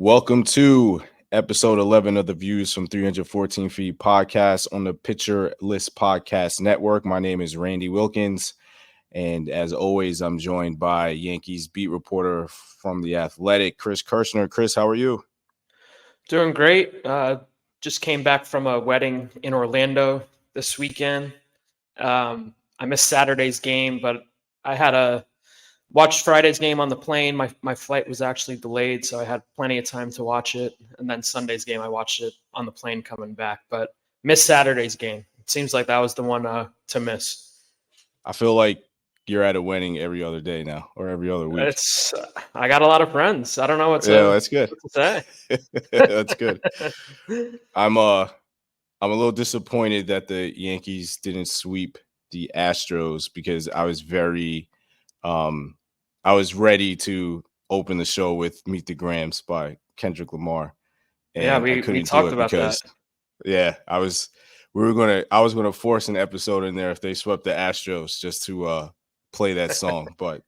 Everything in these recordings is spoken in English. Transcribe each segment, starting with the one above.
Welcome to episode 11 of the Views from 314 Feet podcast on the Pitcher List Podcast Network. My name is Randy Wilkins, and as always, I'm joined by Yankees beat reporter from The Athletic, Chris Kirshner. Chris, how are you? Doing great. Just came back from a wedding in Orlando this weekend. I missed Saturday's game, but I had a watched Friday's game on the plane. My flight was actually delayed, so I had plenty of time to watch it. And then Sunday's game, I watched it on the plane coming back, but missed Saturday's game. It seems like that was the one to miss. I feel like you're at a wedding every other day now, or every other week. I got a lot of friends. I don't know what to, that's good. what to say. That's good. I'm a little disappointed that the Yankees didn't sweep the Astros because I was I was ready to open the show with Meet the Grams by Kendrick Lamar. And Yeah, I we couldn't talked do it about because that. I was gonna force an episode in there if they swept the Astros just to play that song. But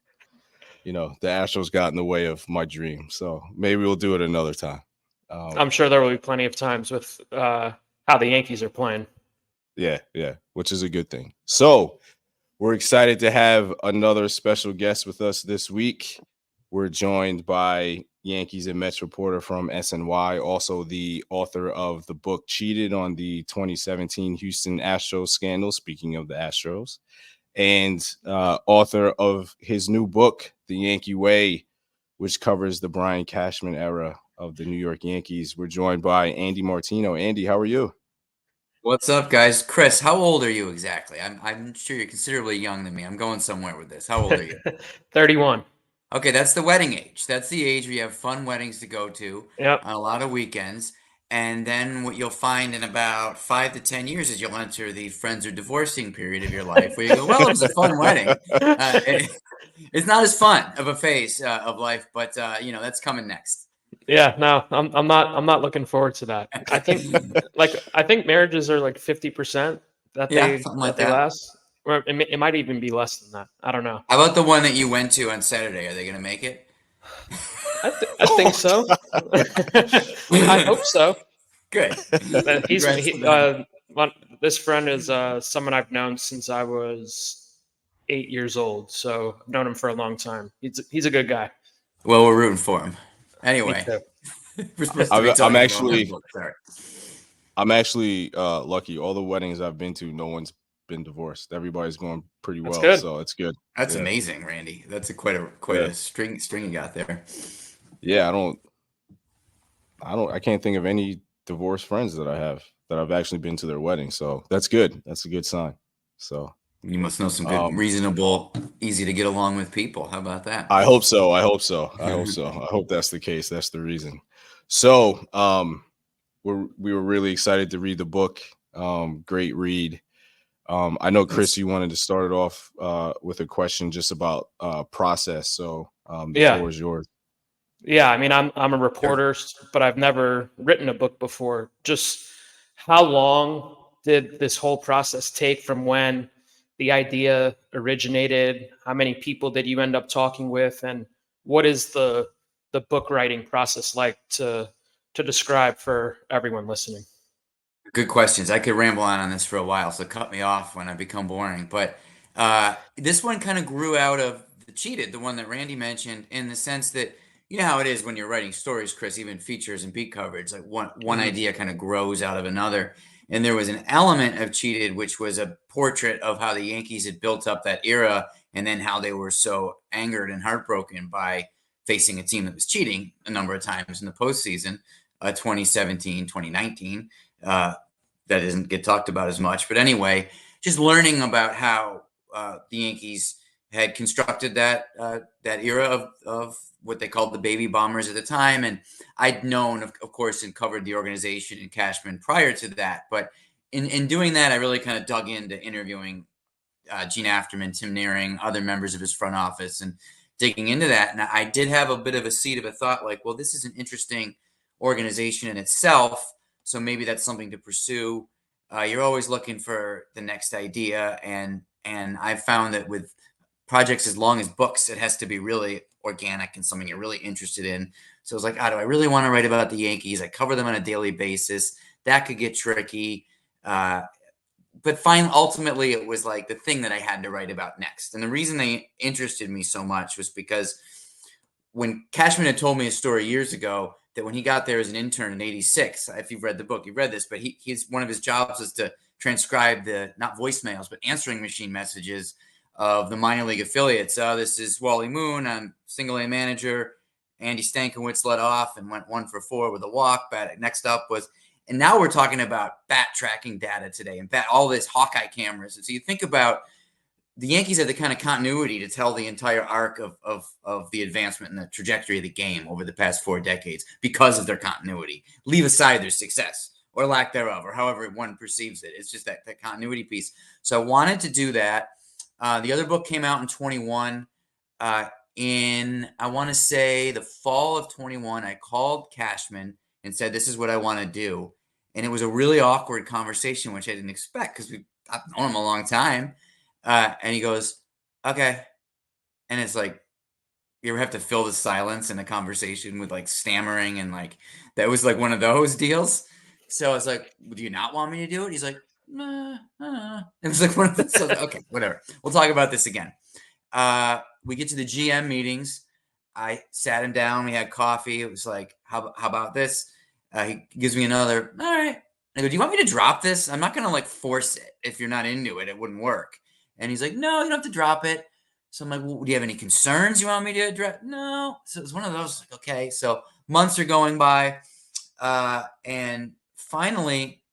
the Astros got in the way of my dream. So maybe we'll do it another time. I'm sure there will be plenty of times with how the Yankees are playing. Yeah, which is a good thing. So we're excited to have another special guest with us this week. We're joined by Yankees and Mets reporter from SNY, also the author of the book Cheated on the 2017 Houston Astros scandal, speaking of the Astros, and author of his new book, The Yankee Way, which covers the Brian Cashman era of the New York Yankees. We're joined by Andy Martino. Andy, how are you? What's up, guys? Chris, how old are you exactly? I'm sure you're considerably young than me. I'm going somewhere with this. How old are you? 31. Okay, that's the wedding age. That's the age where you have fun weddings to go to Yep. on a lot of weekends. And then what you'll find in about 5 to 10 years is you'll enter the friends are divorcing period of your life where you go, well, it was a fun wedding. It's not as fun of a phase of life, but that's coming next. Yeah, no, I'm not looking forward to that. I think marriages are like 50% that they last. Or it might even be less than that. I don't know. How about the one that you went to on Saturday? Are they going to make it? I think so. I hope so. Good. This friend is someone I've known since I was 8 years old. So I've known him for a long time. He's a good guy. Well, we're rooting for him. Anyway, I'm actually lucky. All the weddings I've been to, no one's been divorced. Everybody's going pretty well, so it's good. That's amazing, Randy. That's quite a string you got there. Yeah, I can't think of any divorced friends that I have that I've actually been to their wedding. So that's good. That's a good sign. So you must know some good, reasonable, easy to get along with people. How about that? I hope so. I hope that's the case. That's the reason. So we were really excited to read the book. Great read. I know, Chris, you wanted to start it off with a question just about process. So the floor is yours. Yeah, I mean, I'm a reporter, but I've never written a book before. Just how long did this whole process take from when the idea originated? How many people did you end up talking with? And what is the book writing process like to describe for everyone listening? Good questions. I could ramble on this for a while, so cut me off when I become boring. But this one kind of grew out of the Cheated, the one that Randy mentioned, in the sense that you know how it is when you're writing stories, Chris, even features and beat coverage, like one idea kind of grows out of another. And there was an element of Cheated, which was a portrait of how the Yankees had built up that era and then how they were so angered and heartbroken by facing a team that was cheating a number of times in the postseason, 2017, 2019. That doesn't get talked about as much. But anyway, just learning about how the Yankees had constructed that era of what they called the baby bombers at the time. And I'd known, of course, and covered the organization and Cashman prior to that. But in doing that, I really kind of dug into interviewing Gene Afterman, Tim Nearing, other members of his front office, and digging into that. And I did have a bit of a seed of a thought like, well, this is an interesting organization in itself. So maybe that's something to pursue. You're always looking for the next idea. And I found that with projects as long as books. It has to be really organic and something you're really interested in. So I was like, do I really want to write about the Yankees? I cover them on a daily basis. That could get tricky. But ultimately, it was like the thing that I had to write about next. And the reason they interested me so much was because when Cashman had told me a story years ago that when he got there as an intern in '86, if you've read the book, you've read this, but he's one of his jobs was to transcribe the not voicemails, but answering machine messages of the minor league affiliates. This is Wally Moon. I'm single A manager. Andy Stankiewicz led off and went 1 for 4 with a walk. Next up was, and now we're talking about bat tracking data today and all this Hawkeye cameras. And so you think about the Yankees have the kind of continuity to tell the entire arc of the advancement and the trajectory of the game over the past 4 decades because of their continuity. Leave aside their success or lack thereof, or however one perceives it. It's just that continuity piece. So I wanted to do that. The other book came out in 21. In, I want to say, the fall of 21, I called Cashman and said, this is what I want to do. And it was a really awkward conversation, which I didn't expect because I've known him a long time. And he goes, okay. And it's like, you ever have to fill the silence in a conversation with like stammering and like, that was like one of those deals. So I was like, do you not want me to do it? He's like, nah. It was like one of those, okay, whatever. We'll talk about this again. We get to the GM meetings. I sat him down. We had coffee. It was like, how about this? He gives me another, all right. I go, do you want me to drop this? I'm not going to like force it. If you're not into it, it wouldn't work. And he's like, no, you don't have to drop it. So I'm like, well, do you have any concerns you want me to address? No. So it was one of those, like, okay. So months are going by. And finally,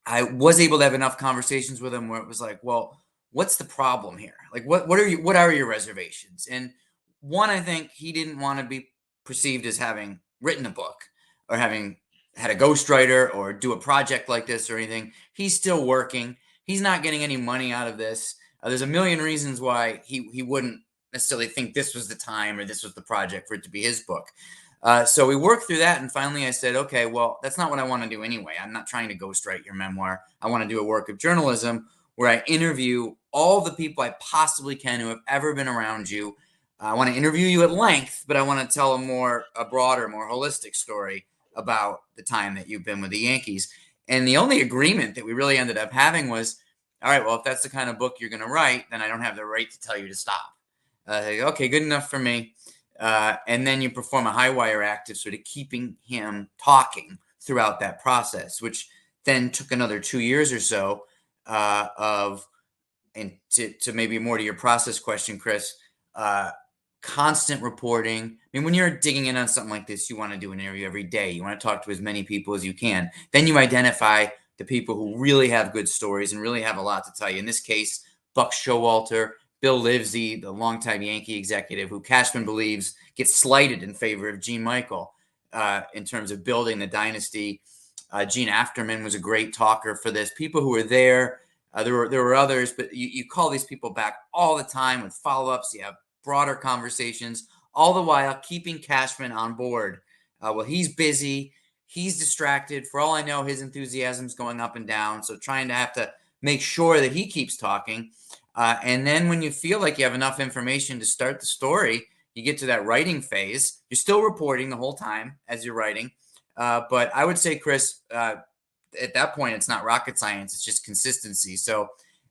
I was able to have enough conversations with him where it was like, well, what's the problem here? Like, what are your reservations? And one, I think he didn't want to be perceived as having written a book or having had a ghostwriter or do a project like this or anything. He's still working. He's not getting any money out of this. There's a million reasons why he wouldn't necessarily think this was the time or this was the project for it to be his book. So we worked through that, and finally I said, okay, well, that's not what I want to do anyway. I'm not trying to ghostwrite your memoir. I want to do a work of journalism where I interview all the people I possibly can who have ever been around you. I want to interview you at length, but I want to tell a broader, more holistic story about the time that you've been with the Yankees. And the only agreement that we really ended up having was, all right, well, if that's the kind of book you're going to write, then I don't have the right to tell you to stop. Okay, good enough for me. And then you perform a high wire act of sort of keeping him talking throughout that process, which then took another 2 years or so and to maybe more to your process question, Chris, constant reporting. I mean, when you're digging in on something like this, you want to do an interview every day. You want to talk to as many people as you can. Then you identify the people who really have good stories and really have a lot to tell you. In this case, Buck Showalter, Bill Livesey, the longtime Yankee executive who Cashman believes gets slighted in favor of Gene Michael in terms of building the dynasty. Gene Afterman was a great talker for this. People who were there, there were others, but you call these people back all the time with follow-ups. You have broader conversations, all the while keeping Cashman on board. Well, he's busy. He's distracted. For all I know, his enthusiasm's going up and down. So trying to have to make sure that he keeps talking. And then when you feel like you have enough information to start the story, you get to that writing phase. You're still reporting the whole time as you're writing. But I would say, Chris, at that point, it's not rocket science. It's just consistency. So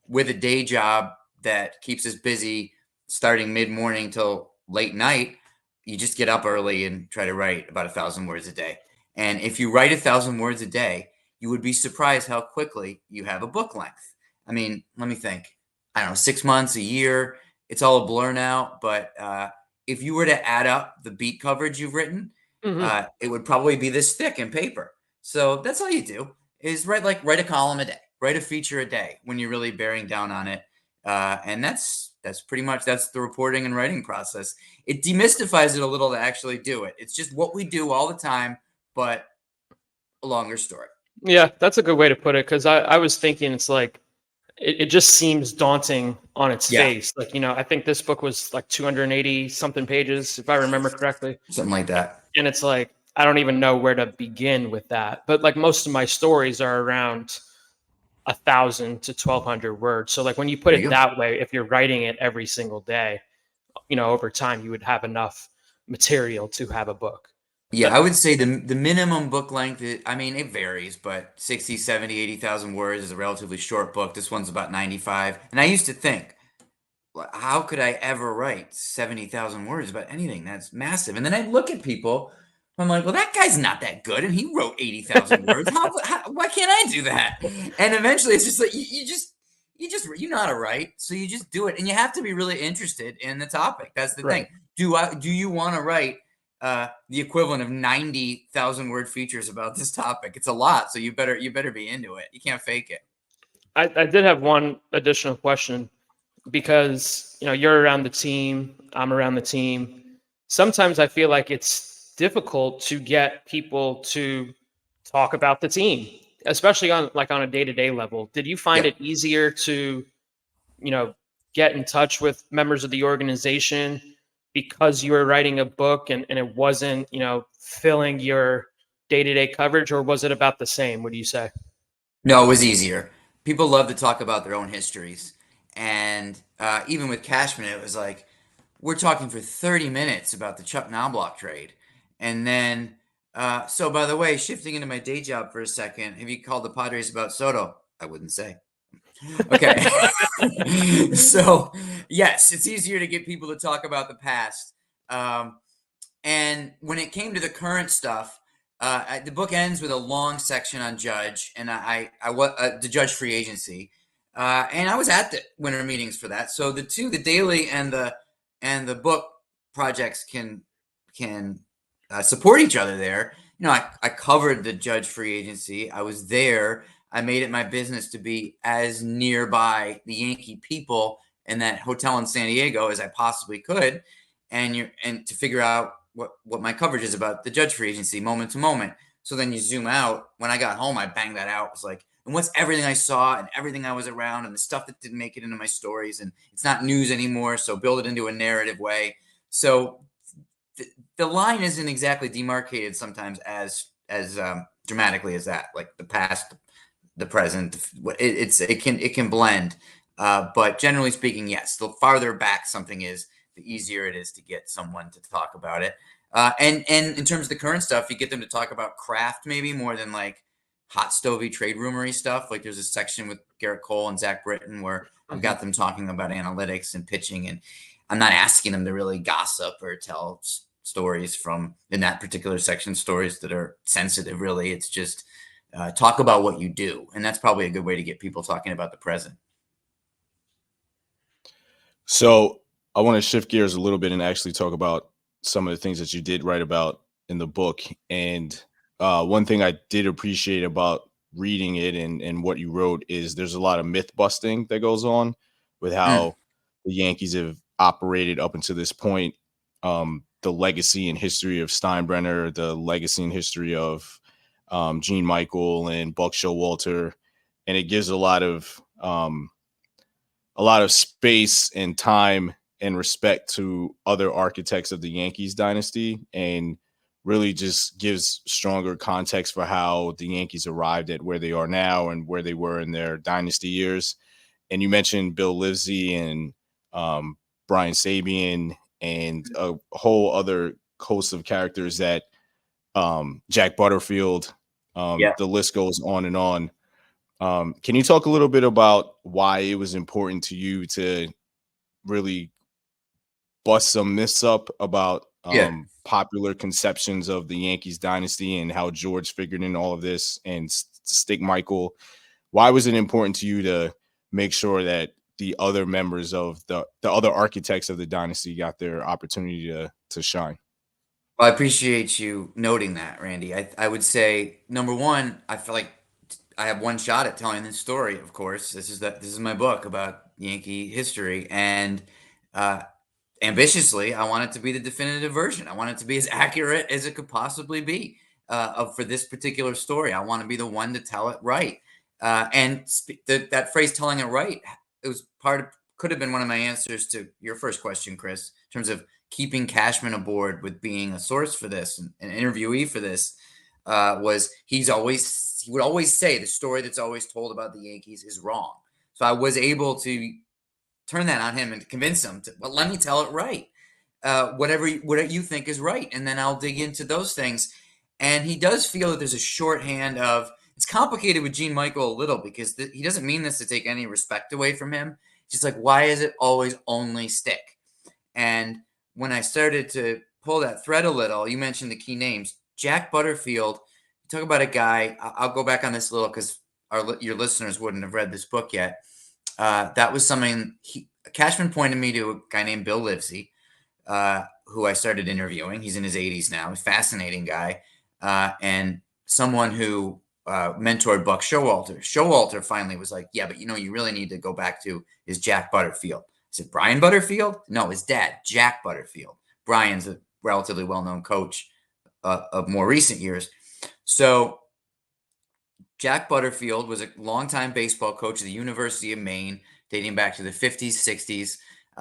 with a day job that keeps us busy starting mid-morning till late night, you just get up early and try to write about 1,000 words a day. And if you write 1,000 words a day, you would be surprised how quickly you have a book length. I mean, let me think. I don't know, 6 months, a year. It's all a blur now. But if you were to add up the beat coverage you've written, it would probably be this thick in paper. So that's all you do is write a column a day, write a feature a day when you're really bearing down on it. And that's pretty much, that's the reporting and writing process. It demystifies it a little to actually do it. It's just what we do all the time, but a longer story. Yeah, that's a good way to put it. Cause I was thinking it's like, it just seems daunting on its face. Like, I think this book was like 280 something pages, if I remember correctly. Something like that. And it's like, I don't even know where to begin with that. But like most of my stories are around 1,000 to 1,200 words. So like when you put There it you go. that way, if you're writing it every single day, over time you would have enough material to have a book. Yeah, I would say the minimum book length, I mean, it varies, but 60, 70, 80,000 words is a relatively short book. This one's about 95. And I used to think, how could I ever write 70,000 words about anything? That's massive. And then I look at people, I'm like, well, that guy's not that good, and he wrote 80,000 words. Why can't I do that? And eventually, it's just like you know how to write, so you just do it, and you have to be really interested in the topic. That's the thing. Right. Do you want to write the equivalent of 90,000 word features about this topic? It's a lot, so you better be into it. You can't fake it. I did have one additional question because you're around the team, I'm around the team. Sometimes I feel like it's difficult to get people to talk about the team, especially on a day-to-day level. Did you find Yep. it easier to get in touch with members of the organization because you were writing a book and it wasn't filling your day-to-day coverage, or was it about the same? What do you say? No, it was easier. People love to talk about their own histories. And even with Cashman, it was like, we're talking for 30 minutes about the Chuck Knobloch trade. And then, so by the way, shifting into my day job for a second, have you called the Padres about Soto? I wouldn't say. Okay. So, yes, it's easier to get people to talk about the past. And when it came to the current stuff, the book ends with a long section on Judge, and I was the Judge free agency, and I was at the winter meetings for that. So the daily and the book projects can support each other there. I covered the Judge free agency. I was there. I made it my business to be as nearby the Yankee people in that hotel in San Diego as I possibly could, and to figure out what my coverage is about the Judge free agency moment to moment. So then you zoom out. When I got home, I banged that out. It was like, and what's everything I saw and everything I was around and the stuff that didn't make it into my stories, and it's not news anymore. So build it into a narrative way. So the line isn't exactly demarcated sometimes as dramatically as that, like the past, the present. It can blend. But generally speaking, yes, the farther back something is, the easier it is to get someone to talk about it. And in terms of the current stuff, you get them to talk about craft maybe more than like hot stovey trade rumory stuff. Like there's a section with Garrett Cole and Zach Britton where I've got them talking about analytics and pitching, and I'm not asking them to really gossip or tell stories from in that particular section, stories that are sensitive. Really, it's just talk about what you do, and that's probably a good way to get people talking about the present. So I want to shift gears a little bit and actually talk about some of the things that you did write about in the book. And one thing I did appreciate about reading it and what you wrote is there's a lot of myth busting that goes on with how the Yankees have operated up until this point. The legacy and history of Steinbrenner, the legacy and history of Gene Michael and Buck Showalter, and it gives a lot of space and time and respect to other architects of the Yankees dynasty, and really just gives stronger context for how the Yankees arrived at where they are now and where they were in their dynasty years. And you mentioned Bill Livesey and Brian Sabian and a whole other host of characters that Jack Butterfield, Yeah. the list goes on and on. Can you talk a little bit about why it was important to you to really bust some myths up about Yeah. popular conceptions of the Yankees dynasty and how George figured in all of this and stick Michael? Why was it important to you to make sure that the other members of the other architects of the dynasty got their opportunity to shine? Well, I appreciate you noting that, Randy. I would say number one, I feel like I have one shot at telling this story. Of course, this is my book about Yankee history, and uh, ambitiously, I want it to be the definitive version. I want it to be as accurate as it could possibly be for this particular story. I want to be the one to tell it right. That phrase "telling it right" it was could have been one of my answers to your first question, Chris, in terms of keeping Cashman aboard with being a source for this and an interviewee for this. was he would always say the story that's always told about the Yankees is wrong. So I was able to turn that on him and convince him to, well, let me tell it right. Whatever you think is right, and then I'll dig into those things. And he does feel that there's a shorthand of, it's complicated with Gene Michael a little because he doesn't mean this to take any respect away from him. It's just like, why is it always only stick? And when I started to pull that thread a little, you mentioned the key names. Jack Butterfield, talk about a guy. I'll go back on this a little because your listeners wouldn't have read this book yet. That was something Cashman pointed me to a guy named Bill Livesey, who I started interviewing. He's in his 80s now. A fascinating guy, and someone who mentored Buck Showalter. Showalter finally was like, yeah, but you really need to go back to is Jack Butterfield. I said, Brian Butterfield? No, his dad, Jack Butterfield. Brian's a relatively well-known coach of more recent years. So Jack Butterfield was a longtime baseball coach at the University of Maine, dating back to the 50s, 60s.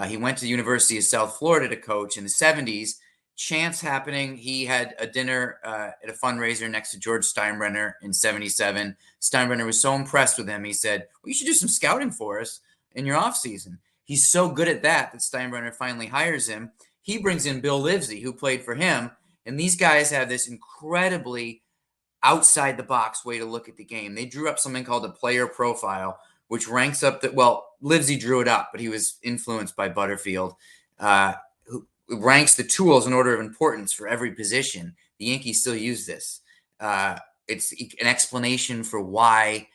He went to the University of South Florida to coach in the 70s. Chance happening, he had a dinner at a fundraiser next to George Steinbrenner in 77. Steinbrenner was so impressed with him, he said, well, you should do some scouting for us in your offseason. He's so good at that Steinbrenner finally hires him. He brings in Bill Livesey, who played for him. And these guys have this incredibly outside the box way to look at the game. They drew up something called a player profile, which ranks up Livesey drew it up, but he was influenced by Butterfield, who ranks the tools in order of importance for every position. The Yankees still use this. It's an explanation for why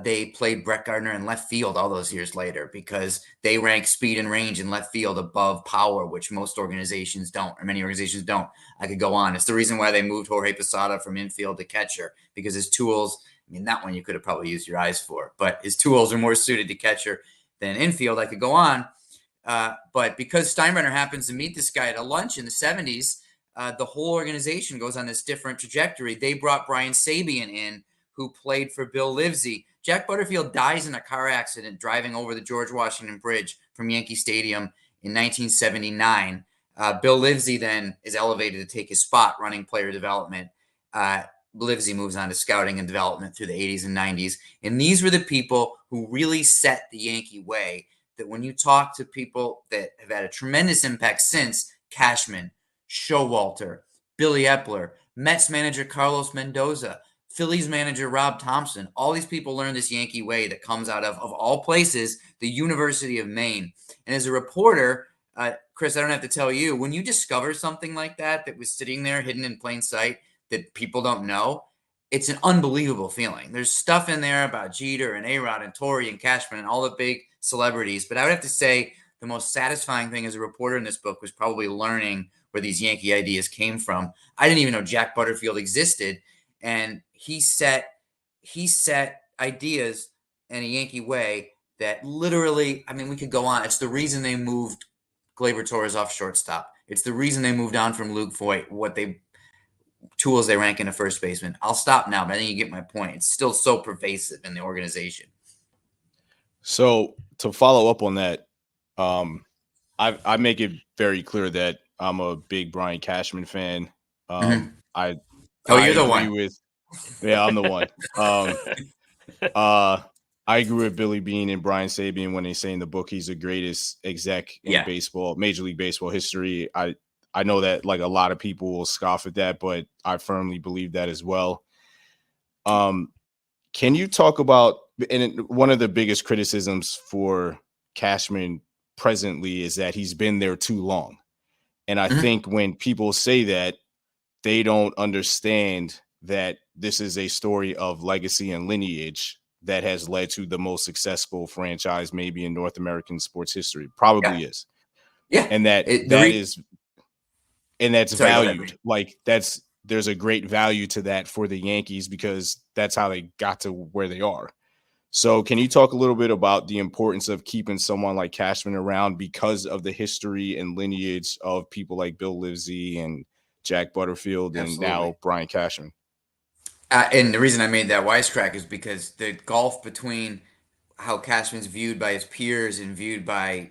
they played Brett Gardner in left field all those years later, because they rank speed and range in left field above power, which most organizations don't, or many organizations don't. I could go on. It's the reason why they moved Jorge Posada from infield to catcher, because his tools, that one you could have probably used your eyes for, but his tools are more suited to catcher than infield. I could go on. But because Steinbrenner happens to meet this guy at a lunch in the 70s, the whole organization goes on this different trajectory. They brought Brian Sabean in, who played for Bill Livesey. Jack Butterfield dies in a car accident driving over the George Washington Bridge from Yankee Stadium in 1979. Bill Livesey then is elevated to take his spot running player development. Livesey moves on to scouting and development through the 80s and 90s. And these were the people who really set the Yankee way, that when you talk to people that have had a tremendous impact since, Cashman, Showalter, Billy Epler, Mets manager Carlos Mendoza, Phillies manager Rob Thompson, all these people learned this Yankee way that comes out of all places, the University of Maine. And as a reporter, Chris, I don't have to tell you, when you discover something like that was sitting there hidden in plain sight that people don't know, it's an unbelievable feeling. There's stuff in there about Jeter and A-Rod and Torrey and Cashman and all the big celebrities. But I would have to say the most satisfying thing as a reporter in this book was probably learning where these Yankee ideas came from. I didn't even know Jack Butterfield existed. And he set ideas in a Yankee way that literally, we could go on. It's the reason they moved Gleyber Torres off shortstop. It's the reason they moved on from Luke Voigt, tools they rank in a first baseman. I'll stop now, but I think you get my point. It's still so pervasive in the organization. So to follow up on that, I make it very clear that I'm a big Brian Cashman fan. I you're the agree one. Yeah, I'm the one. I agree with Billy Beane and Brian Sabean when they say in the book he's the greatest exec in baseball, Major League Baseball history. I know that a lot of people will scoff at that, but I firmly believe that as well. Can you talk about, and one of the biggest criticisms for Cashman presently is that he's been there too long. And I think when people say that, they don't understand that this is a story of legacy and lineage that has led to the most successful franchise maybe in North American sports history. Probably is. Yeah. And that's valued. There's a great value to that for the Yankees because that's how they got to where they are. So can you talk a little bit about the importance of keeping someone like Cashman around because of the history and lineage of people like Bill Livesey and Jack Butterfield and now Brian Cashman? And the reason I made that wisecrack is because the gulf between how Cashman's viewed by his peers and viewed by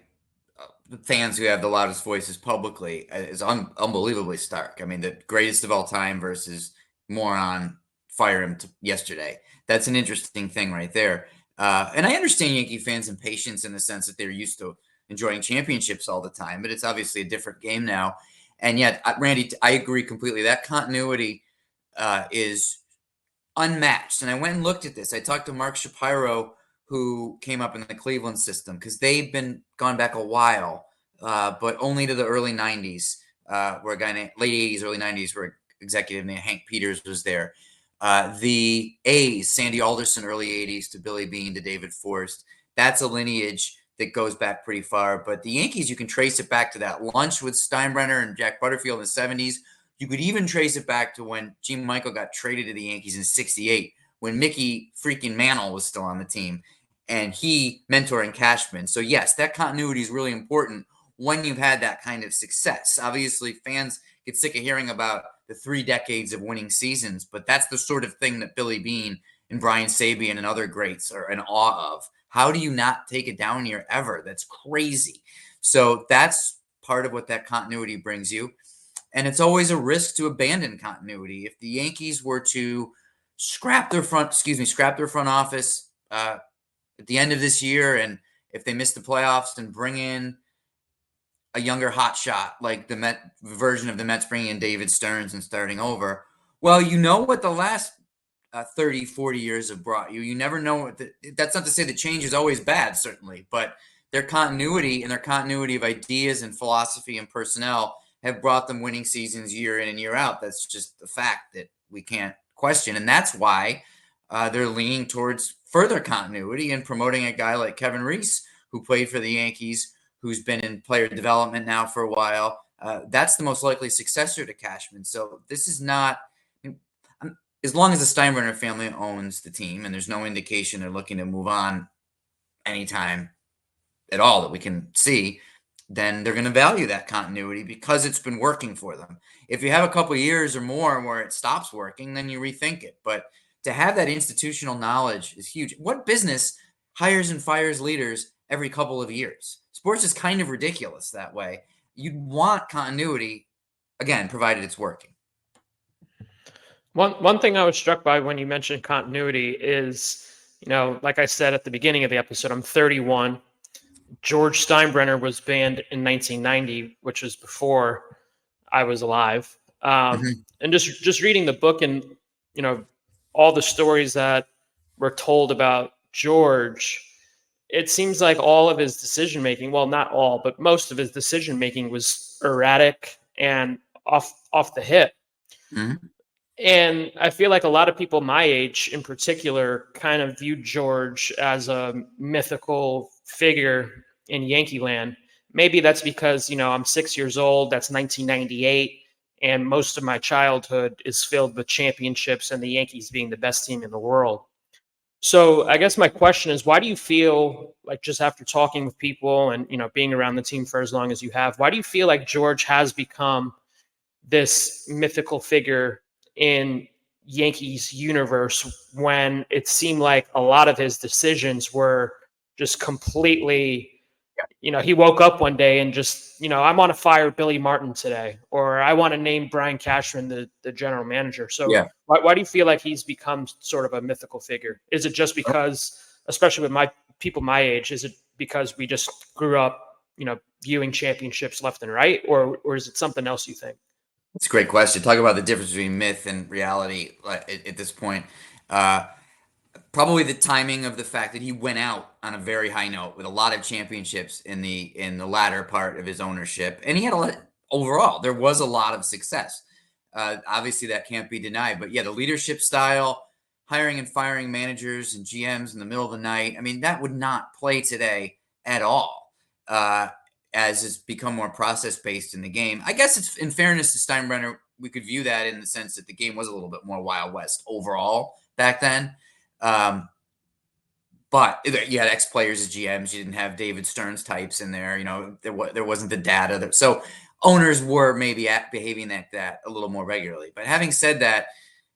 fans who have the loudest voices publicly is unbelievably stark. The greatest of all time versus moron fire him yesterday. That's an interesting thing right there. And I understand Yankee fans' impatience in the sense that they're used to enjoying championships all the time, but it's obviously a different game now. And yet, Randy, I agree completely. That continuity is unmatched. And I went and looked at this. I talked to Mark Shapiro, who came up in the Cleveland system, because they've been gone back a while, but only to the early 90s, where a guy named late 80s, early 90s, where executive named Hank Peters was there. The A's, Sandy Alderson, early 80s to Billy Beane to David Forst. That's a lineage that goes back pretty far. But the Yankees, you can trace it back to that lunch with Steinbrenner and Jack Butterfield in the 70s. You could even trace it back to when Gene Michael got traded to the Yankees in '68, when Mickey freaking Mantle was still on the team, and he mentoring Cashman. So yes, that continuity is really important when you've had that kind of success. Obviously, fans get sick of hearing about the 3 decades of winning seasons, but that's the sort of thing that Billy Beane and Brian Sabean and other greats are in awe of. How do you not take a down year ever? That's crazy. So that's part of what that continuity brings you. And it's always a risk to abandon continuity. If the Yankees were to scrap their front office at the end of this year, and if they miss the playoffs and bring in a younger hot shot like the Met version of the Mets bringing in David Stearns and starting over, well, you know what the last 30, 40 years have brought you. You never know. That's not to say that change is always bad, certainly, but their continuity and their continuity of ideas and philosophy and personnel have brought them winning seasons year in and year out. That's just the fact that we can't question. And that's why they're leaning towards further continuity and promoting a guy like Kevin Reese, who played for the Yankees, who's been in player development now for a while. That's the most likely successor to Cashman. So this is not, as long as the Steinbrenner family owns the team, and there's no indication they're looking to move on anytime at all that we can see, then they're going to value that continuity because it's been working for them. If you have a couple of years or more where it stops working, then you rethink it. But to have that institutional knowledge is huge. What business hires and fires leaders every couple of years? Sports is kind of ridiculous that way. You'd want continuity, again, provided it's working. One thing I was struck by when you mentioned continuity is, like I said at the beginning of the episode, I'm 31. George Steinbrenner was banned in 1990, which was before I was alive. And just reading the book and, all the stories that were told about George, it seems like all of his decision making, well, not all, but most of his decision making was erratic and off the hip. Mm-hmm. And I feel like a lot of people my age in particular kind of viewed George as a mythical figure in Yankee land. Maybe that's because, I'm 6 years old. That's 1998. And most of my childhood is filled with championships and the Yankees being the best team in the world. So I guess my question is, why do you feel like, just after talking with people and, being around the team for as long as you have, why do you feel like George has become this mythical figure in Yankees universe when it seemed like a lot of his decisions were just completely, he woke up one day and just, I want to fire Billy Martin today, or I want to name Brian Cashman the general manager. So Yeah. why do you feel like he's become sort of a mythical figure? Is it just because, especially with people my age, is it because we just grew up, viewing championships left and right, or is it something else you think? It's a great question. Talk about the difference between myth and reality at this point. Probably the timing of the fact that he went out on a very high note with a lot of championships in the latter part of his ownership, and he had a lot overall. There was a lot of success. Obviously, that can't be denied. But yeah, the leadership style, hiring and firing managers and GMs in the middle of the night. I mean, that would not play today at all. As it's become more process-based in the game. I guess it's, in fairness to Steinbrenner, we could view that in the sense that the game was a little bit more Wild West overall back then. But you had ex-players as GMs. You didn't have David Stearns types in there. There wasn't the data. So owners were maybe behaving like that a little more regularly. But having said that,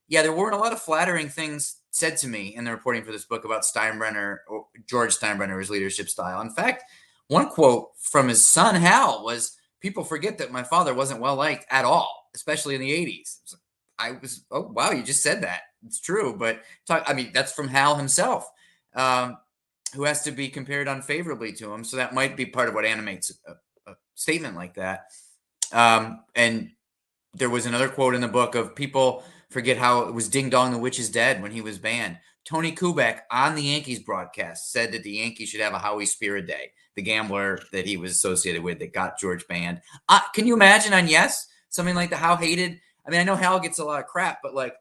yeah, there weren't a lot of flattering things said to me in the reporting for this book about Steinbrenner, or George Steinbrenner, his leadership style. In fact, one quote from his son, Hal, was, "People forget that my father wasn't well-liked at all, especially in the 80s. I was, oh, wow, you just said that. It's true. But that's from Hal himself, who has to be compared unfavorably to him. So that might be part of what animates a statement like that. And there was another quote in the book of people forget how it was Ding Dong the Witch is Dead when he was banned. Tony Kubek on the Yankees broadcast said that the Yankees should have a Howie Spirit Day, the gambler that he was associated with that got George banned. Can you imagine on Yes, something like the How hated? I mean, I know Hal gets a lot of crap, but like,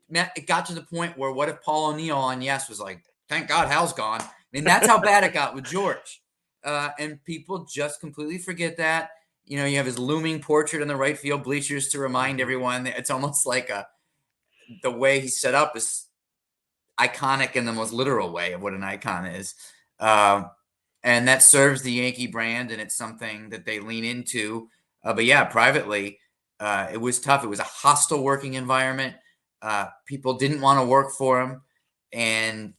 Matt, it got to the point where what if Paul O'Neill on Yes was like, thank God Hal's gone. I mean, that's how bad it got with George. And people just completely forget that. You know, you have his looming portrait in the right field bleachers to remind everyone that it's almost like the way he's set up is iconic in the most literal way of what an icon is. And that serves the Yankee brand, and it's something that they lean into. But yeah, privately, it was tough. It was a hostile working environment. People didn't want to work for him. And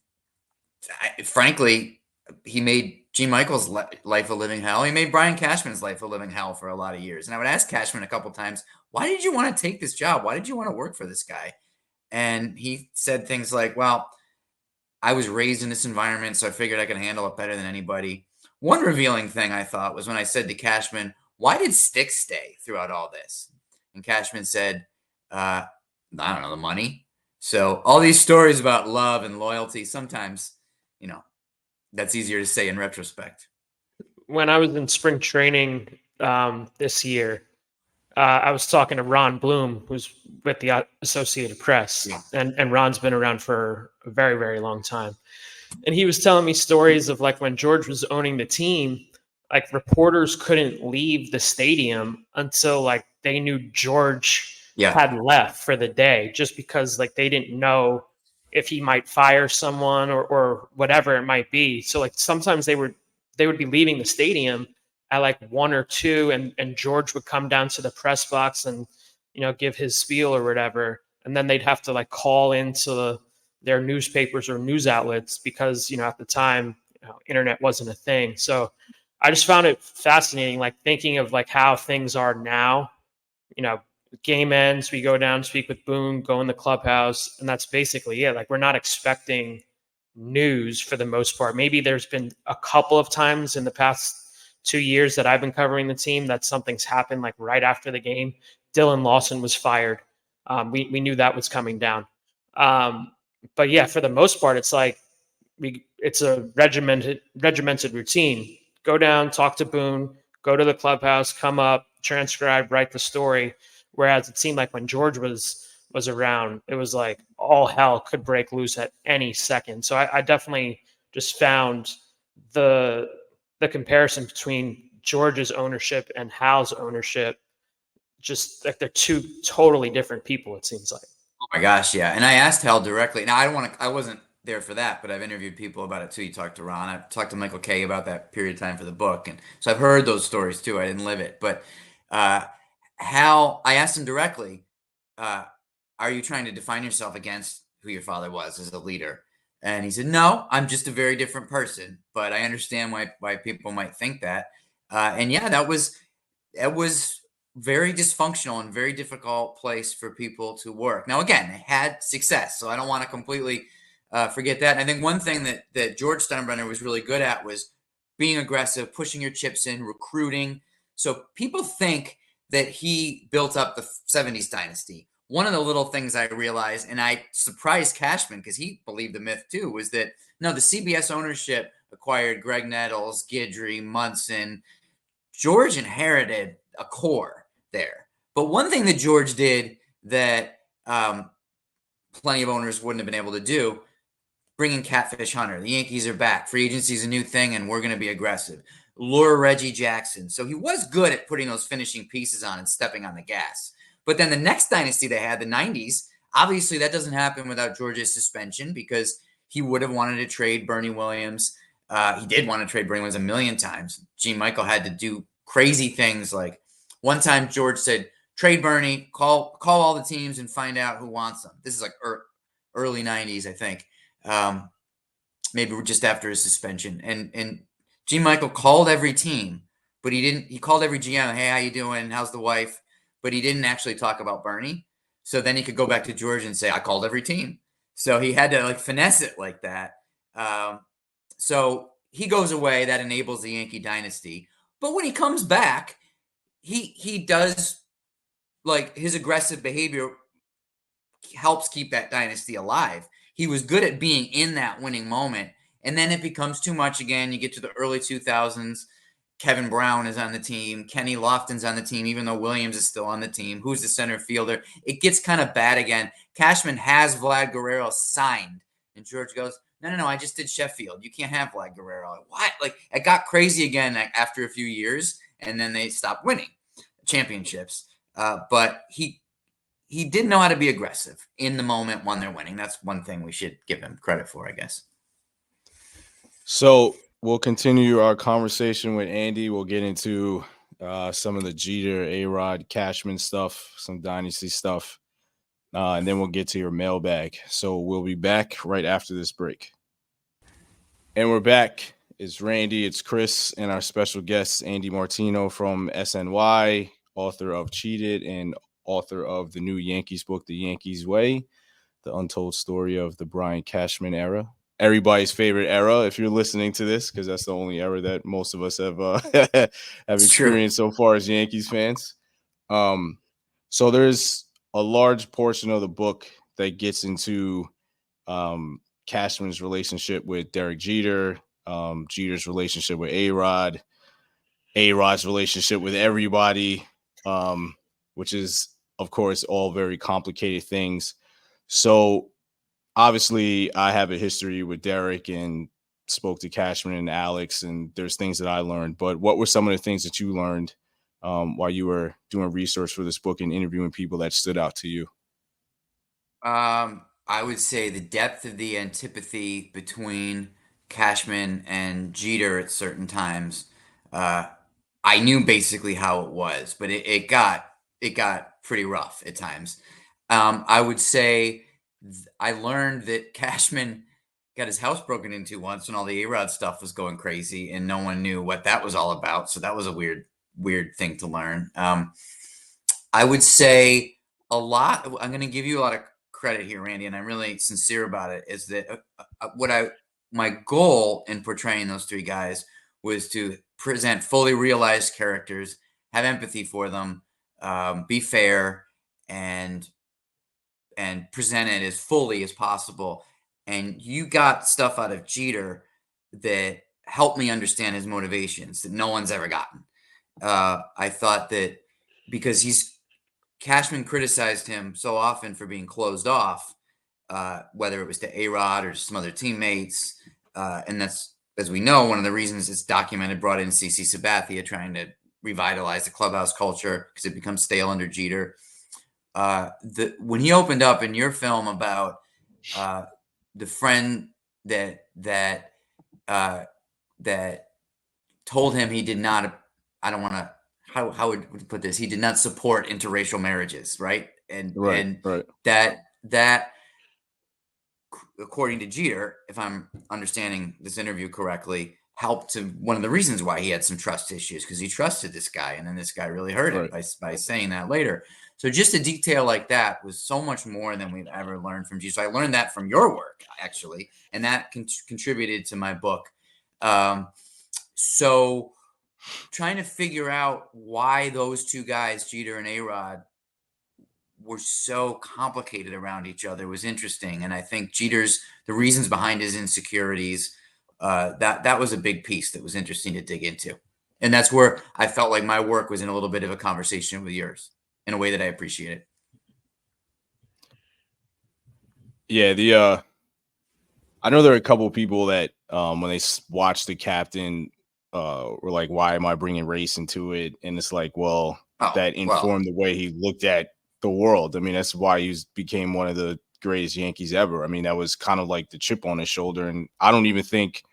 frankly, he made Gene Michael's life a living hell. He made Brian Cashman's life a living hell for a lot of years. And I would ask Cashman a couple times, why did you want to take this job? Why did you want to work for this guy? And he said things like, well, I was raised in this environment, so I figured I could handle it better than anybody. One revealing thing I thought was when I said to Cashman, why did Stick stay throughout all this? And Cashman said, I don't know, the money. So all these stories about love and loyalty, sometimes, that's easier to say in retrospect. When I was in spring training this year, I was talking to Ron Bloom, who's with the Associated Press, and Ron's been around for a very, very long time. And he was telling me stories of like when George was owning the team, like reporters couldn't leave the stadium until like they knew George had left for the day, just because like they didn't know if he might fire someone or whatever it might be. So like sometimes they would be leaving the stadium at like 1 or 2, and George would come down to the press box and give his spiel or whatever, and then they'd have to like call into their newspapers or news outlets because at the time internet wasn't a thing. So I just found it fascinating, like thinking of like how things are now. Game ends, we go down, speak with Boone, go in the clubhouse, and that's basically it. Like we're not expecting news for the most part. Maybe there's been a couple of times in the past 2 years that I've been covering the team that something's happened like right after the game. Dylan Lawson was fired. We knew that was coming down. But yeah, for the most part, it's like it's a regimented routine. Go down, talk to Boone, go to the clubhouse, come up, transcribe, write the story. Whereas it seemed like when George was around, it was like all hell could break loose at any second. So I definitely just found the comparison between George's ownership and Hal's ownership, just like they're two totally different people, it seems like. Oh my gosh, yeah. And I asked Hal directly. Now I wasn't there for that, but I've interviewed people about it too. You talked to Ron. I've talked to Michael Kay about that period of time for the book. And so I've heard those stories too. I didn't live it. But Hal, I asked him directly, are you trying to define yourself against who your father was as a leader? And he said, no, I'm just a very different person, but I understand why people might think that. And yeah, that was very dysfunctional and very difficult place for people to work. Now, again, they had success, so I don't want to completely forget that. And I think one thing that George Steinbrenner was really good at was being aggressive, pushing your chips in, recruiting. So people think that he built up the 70s dynasty. One of the little things I realized, and I surprised Cashman because he believed the myth too, was that no, the CBS ownership acquired Greg Nettles, Guidry, Munson. George inherited a core there. But one thing that George did that plenty of owners wouldn't have been able to do, bringing Catfish Hunter. The Yankees are back. Free agency is a new thing, and we're going to be aggressive. Lure Reggie Jackson. So he was good at putting those finishing pieces on and stepping on the gas. But then the next dynasty they had, the 90s, obviously that doesn't happen without George's suspension because he would have wanted to trade Bernie Williams. He did want to trade Bernie Williams a million times. Gene Michael had to do crazy things. Like one time George said, trade Bernie, call all the teams and find out who wants them. This is like early 90s, I think. Maybe just after his suspension. And Gene Michael called every team, but he called every GM, hey, how you doing? How's the wife? But he didn't actually talk about Bernie. So then he could go back to Georgia and say, I called every team. So he had to like finesse it like that. So he goes away. That enables the Yankee dynasty. But when he comes back, he does like his aggressive behavior helps keep that dynasty alive. He was good at being in that winning moment. And then it becomes too much again. You get to the early 2000s. Kevin Brown is on the team. Kenny Lofton's on the team, even though Williams is still on the team. Who's the center fielder? It gets kind of bad again. Cashman has Vlad Guerrero signed. And George goes, no, I just did Sheffield. You can't have Vlad Guerrero. Like, what? Like, it got crazy again after a few years, and then they stopped winning championships. But he did know how to be aggressive in the moment when they're winning. That's one thing we should give him credit for, I guess. So we'll continue our conversation with Andy. We'll get into some of the Jeter, A-Rod, Cashman stuff, some dynasty stuff, and then we'll get to your mailbag. So we'll be back right after this break. And we're back. It's Randy, it's Chris, and our special guest, Andy Martino from SNY, author of Cheated and author of the new Yankees book, The Yankees Way, the untold story of the Brian Cashman era. Everybody's favorite era, if you're listening to this, because that's the only era that most of us have have experienced so far as Yankees fans. So there's a large portion of the book that gets into Cashman's relationship with Derek Jeter, Jeter's relationship with A-Rod, A-Rod's relationship with everybody, which is, of course, all very complicated things. So obviously I have a history with Derek and spoke to Cashman and Alex, and there's things that I learned. But what were some of the things that you learned while you were doing research for this book and interviewing people that stood out to you? I would say the depth of the antipathy between Cashman and Jeter at certain times. I knew basically how it was, but it got pretty rough at times. I would say I learned that Cashman got his house broken into once when all the A-Rod stuff was going crazy, and no one knew what that was all about. So that was a weird thing to learn. I would say a lot. I'm going to give you a lot of credit here, Randy, and I'm really sincere about it. Is that my goal in portraying those three guys was to present fully realized characters, have empathy for them, be fair, and present it as fully as possible. And you got stuff out of Jeter that helped me understand his motivations that no one's ever gotten. I thought that because Cashman criticized him so often for being closed off, whether it was to A-Rod or some other teammates. And that's, as we know, one of the reasons it's documented brought in CC Sabathia trying to revitalize the clubhouse culture because it becomes stale under Jeter. When he opened up in your film about the friend that told him he did not, I don't want to, how would we put this? He did not support interracial marriages, right? And that according to Jeter, if I'm understanding this interview correctly, helped to one of the reasons why he had some trust issues because he trusted this guy, and then this guy really hurt him by saying that later. So just a detail like that was so much more than we've ever learned from Jeter. So I learned that from your work, actually, and that contributed to my book. So trying to figure out why those two guys, Jeter and A-Rod, were so complicated around each other was interesting. And I think the reasons behind his insecurities, that was a big piece that was interesting to dig into. And that's where I felt like my work was in a little bit of a conversation with yours in a way that I appreciate it. Yeah, I know there are a couple of people that when they watch The Captain were like, why am I bringing race into it? And it's like, well, that informed the way he looked at the world. I mean, that's why he became one of the greatest Yankees ever. I mean, that was kind of like the chip on his shoulder. And I don't even think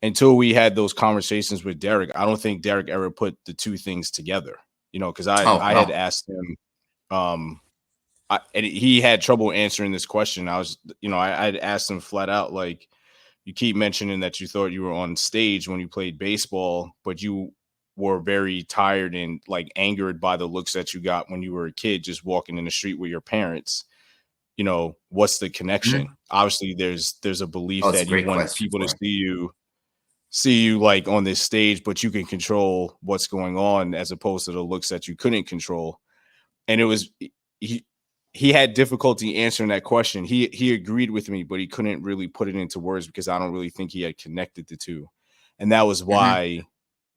until we had those conversations with Derek, I don't think Derek ever put the two things together, because I had asked him, and he had trouble answering this question. I'd asked him flat out, like, you keep mentioning that you thought you were on stage when you played baseball, but you were very tired and like angered by the looks that you got when you were a kid just walking in the street with your parents, what's the connection? Mhm. Obviously there's a belief Oh, it's a that you great want question people to for it. see you like on this stage, but you can control what's going on as opposed to the looks that you couldn't control. And it was he he had difficulty answering that question. He agreed with me, but he couldn't really put it into words because I don't really think he had connected the two. And that was Mhm. why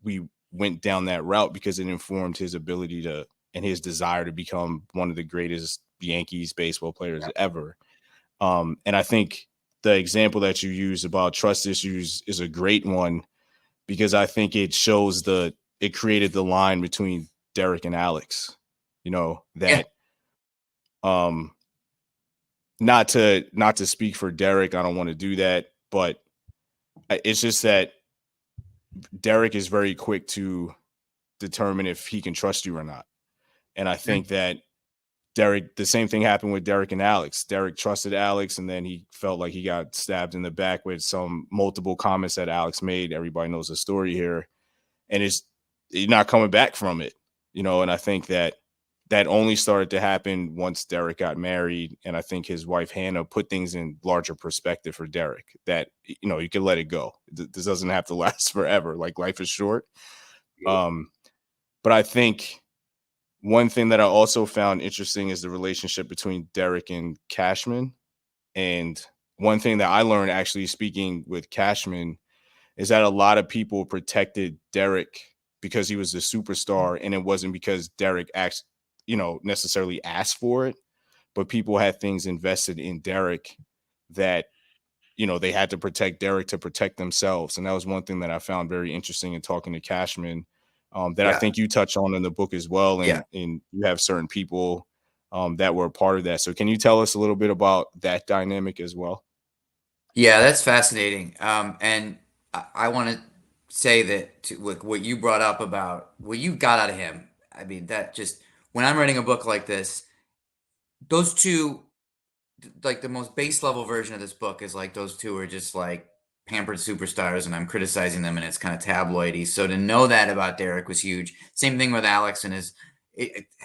we went down that route, because it informed his ability to and his desire to become one of the greatest Yankees baseball players Yeah. ever. And I think the example that you use about trust issues is a great one, because I think it created the line between Derek and Alex, Yeah. that um not to speak for Derek, I don't want to do that, but it's just that Derek is very quick to determine if he can trust you or not. And I Mhm. think that the same thing happened with Derek and Alex. Derek trusted Alex, and then he felt like he got stabbed in the back with some multiple comments that Alex made. Everybody knows the story here. And he's not coming back from it, and I think that only started to happen once Derek got married. And I think his wife, Hannah, put things in larger perspective for Derek, that, you can let it go. This doesn't have to last forever. Like, life is short. Um, but I think one thing that I also found interesting is the relationship between Derek and Cashman. And one thing that I learned actually speaking with Cashman is that a lot of people protected Derek because he was the superstar, and it wasn't because Derek necessarily asked for it, but people had things invested in Derek that, they had to protect Derek to protect themselves. And that was one thing that I found very interesting in talking to Cashman, that I Yeah. think you touch on in the book as well. Yeah. And you have certain people that were a part of that. So can you tell us a little bit about that dynamic as well? Yeah, that's fascinating. And I want to say that with what you brought up about what you got out of him. I mean, that just when I'm writing a book like this, those two, like the most base level version of this book is like those two are just like pampered superstars, and I'm criticizing them, and it's kind of tabloidy. So to know that about Derek was huge. Same thing with Alex and his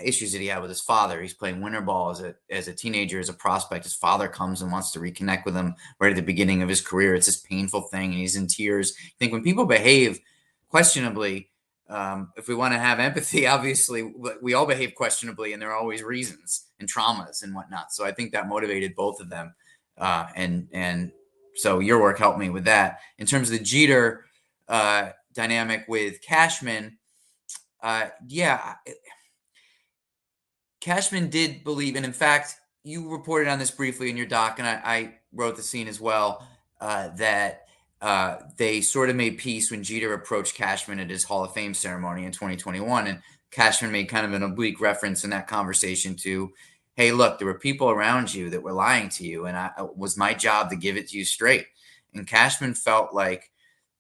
issues that he had with his father. He's playing winter ball as a teenager, as a prospect. His father comes and wants to reconnect with him right at the beginning of his career. It's this painful thing, and he's in tears. I think when people behave questionably, if we want to have empathy, obviously we all behave questionably, and there are always reasons and traumas and whatnot. So I think that motivated both of them, and so your work helped me with that. In terms of the Jeter dynamic with Cashman, yeah, Cashman did believe, and in fact, you reported on this briefly in your doc, and I wrote the scene as well, that they sort of made peace when Jeter approached Cashman at his Hall of Fame ceremony in 2021. And Cashman made kind of an oblique reference in that conversation to, hey, look, there were people around you that were lying to you, and it was my job to give it to you straight. And Cashman felt like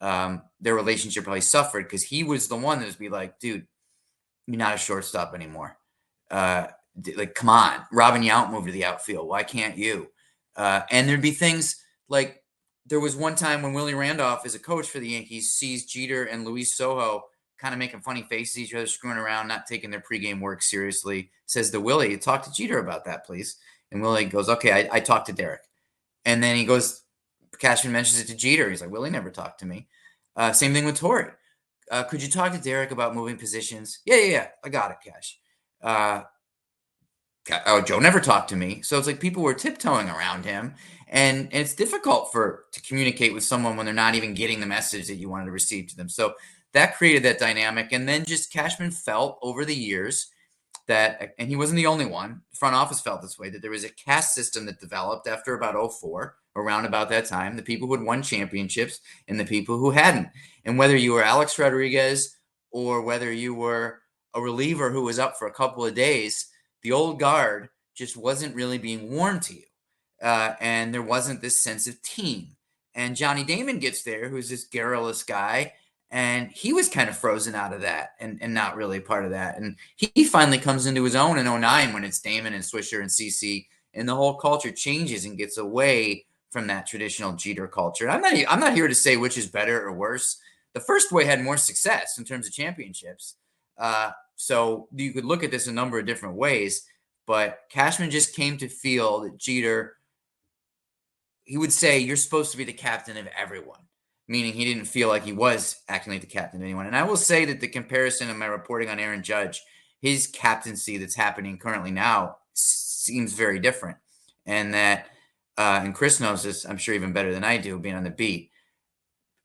their relationship probably suffered because he was the one that was be like, dude, you're not a shortstop anymore. Uh, like, come on, Robin Yount moved to the outfield. Why can't you? And there'd be things like there was one time when Willie Randolph, as a coach for the Yankees, sees Jeter and Luis Sojo kind of making funny faces at each other, screwing around, not taking their pregame work seriously. Says to Willie, talk to Jeter about that, please. And Willie goes, okay, I talked to Derek. And then he goes, Cashman mentions it to Jeter. He's like, Willie never talked to me. Same thing with Torrey. Could you talk to Derek about moving positions? Yeah. I got it, Cash. Uh, oh, Joe never talked to me. So it's like people were tiptoeing around him, and it's difficult to communicate with someone when they're not even getting the message that you wanted to receive to them. So that created that dynamic, and then just Cashman felt over the years that, and he wasn't the only one, the front office felt this way, that there was a caste system that developed after about '04, around about that time, the people who had won championships and the people who hadn't. And whether you were Alex Rodriguez or whether you were a reliever who was up for a couple of days, the old guard just wasn't really being warm to you. And there wasn't this sense of team. And Johnny Damon gets there, who's this garrulous guy, and he was kind of frozen out of that and not really part of that. And he finally comes into his own in '09 when it's Damon and Swisher and CC, and the whole culture changes and gets away from that traditional Jeter culture. I'm not here to say which is better or worse. the first way had more success in terms of championships. So you could look at this a number of different ways, but Cashman just came to feel that Jeter, he would say, you're supposed to be the captain of everyone, meaning he didn't feel like he was acting like the captain of anyone. And I will say that the comparison in my reporting on Aaron Judge, his captaincy that's happening currently now seems very different. And that, and Chris knows this, I'm sure even better than I do, being on the beat.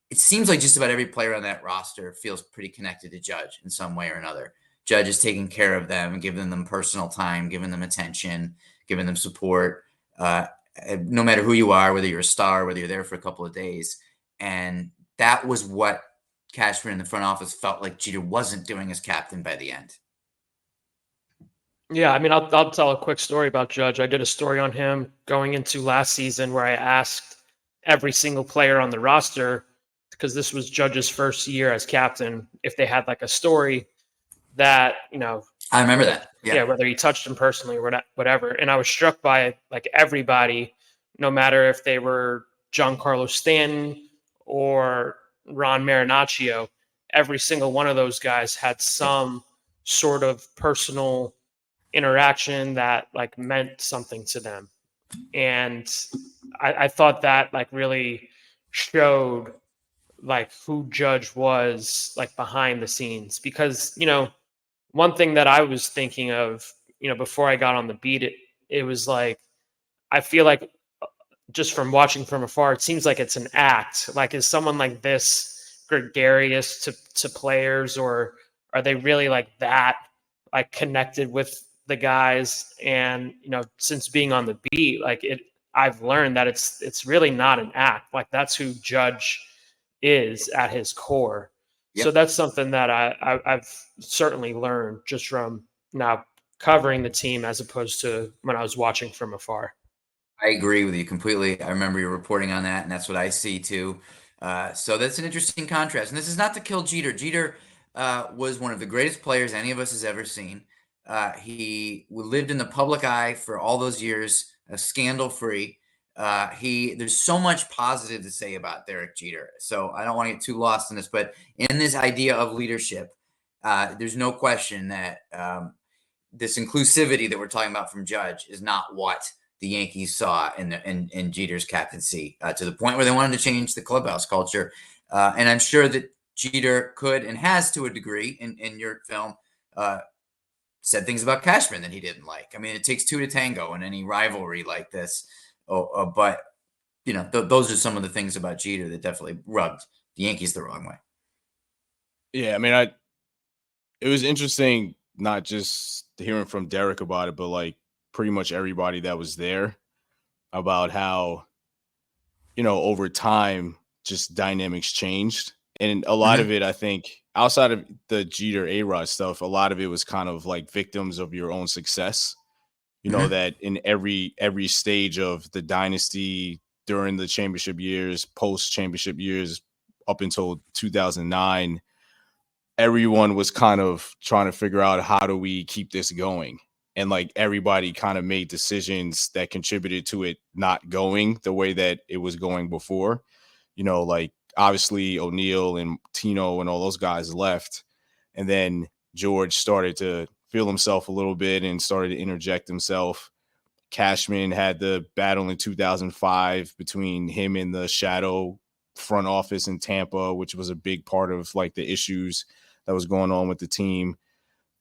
It seems like just about every player on that roster feels pretty connected to Judge in some way or another. Judge is taking care of them, giving them personal time, giving them attention, giving them support. No matter who you are, whether you're a star, whether you're there for a couple of days. And that was what Cashman in the front office felt like Jeter wasn't doing as captain by the end. Yeah, I mean, I'll tell a quick story about Judge. I did a story on him going into last season where I asked every single player on the roster, because this was Judge's first year as captain, if they had like a story that, I remember that. Yeah, whether he touched him personally or whatever. And I was struck by like everybody, no matter if they were Giancarlo Stanton or Ron Marinaccio, every single one of those guys had some sort of personal interaction that like meant something to them. And I thought that like really showed like who Judge was like behind the scenes, because, one thing that I was thinking of, before I got on the beat, it was like, I feel like just from watching from afar, it seems like it's an act. Like, is someone like this gregarious to players, or are they really like that, like connected with the guys? And, since being on the beat, like I've learned that it's really not an act. Like, that's who Judge is at his core. Yep. So that's something that I've certainly learned just from now covering the team as opposed to when I was watching from afar. I agree with you completely. I remember you reporting on that, and that's what I see too. So that's an interesting contrast. And this is not to kill Jeter. Jeter was one of the greatest players any of us has ever seen. He lived in the public eye for all those years, scandal free. There's so much positive to say about Derek Jeter. So I don't want to get too lost in this, but in this idea of leadership, there's no question that this inclusivity that we're talking about from Judge is not what the Yankees saw in Jeter's captaincy, to the point where they wanted to change the clubhouse culture. And I'm sure that Jeter could and has, to a degree, in your film, said things about Cashman that he didn't like. I mean, it takes two to tango in any rivalry like this. But those are some of the things about Jeter that definitely rubbed the Yankees the wrong way. Yeah, I mean, it was interesting not just hearing from Derek about it, but like pretty much everybody that was there about how, over time, just dynamics changed. And a lot of it, I think, outside of the Jeter A-Rod stuff, a lot of it was kind of like victims of your own success. That in every stage of the dynasty, during the championship years, post-championship years, up until 2009, everyone was kind of trying to figure out, how do we keep this going? And like everybody kind of made decisions that contributed to it not going the way that it was going before. Like obviously O'Neal and Martino and all those guys left. And then George started to feel himself a little bit and started to interject himself. Cashman had the battle in 2005 between him and the shadow front office in Tampa, which was a big part of like the issues that was going on with the team.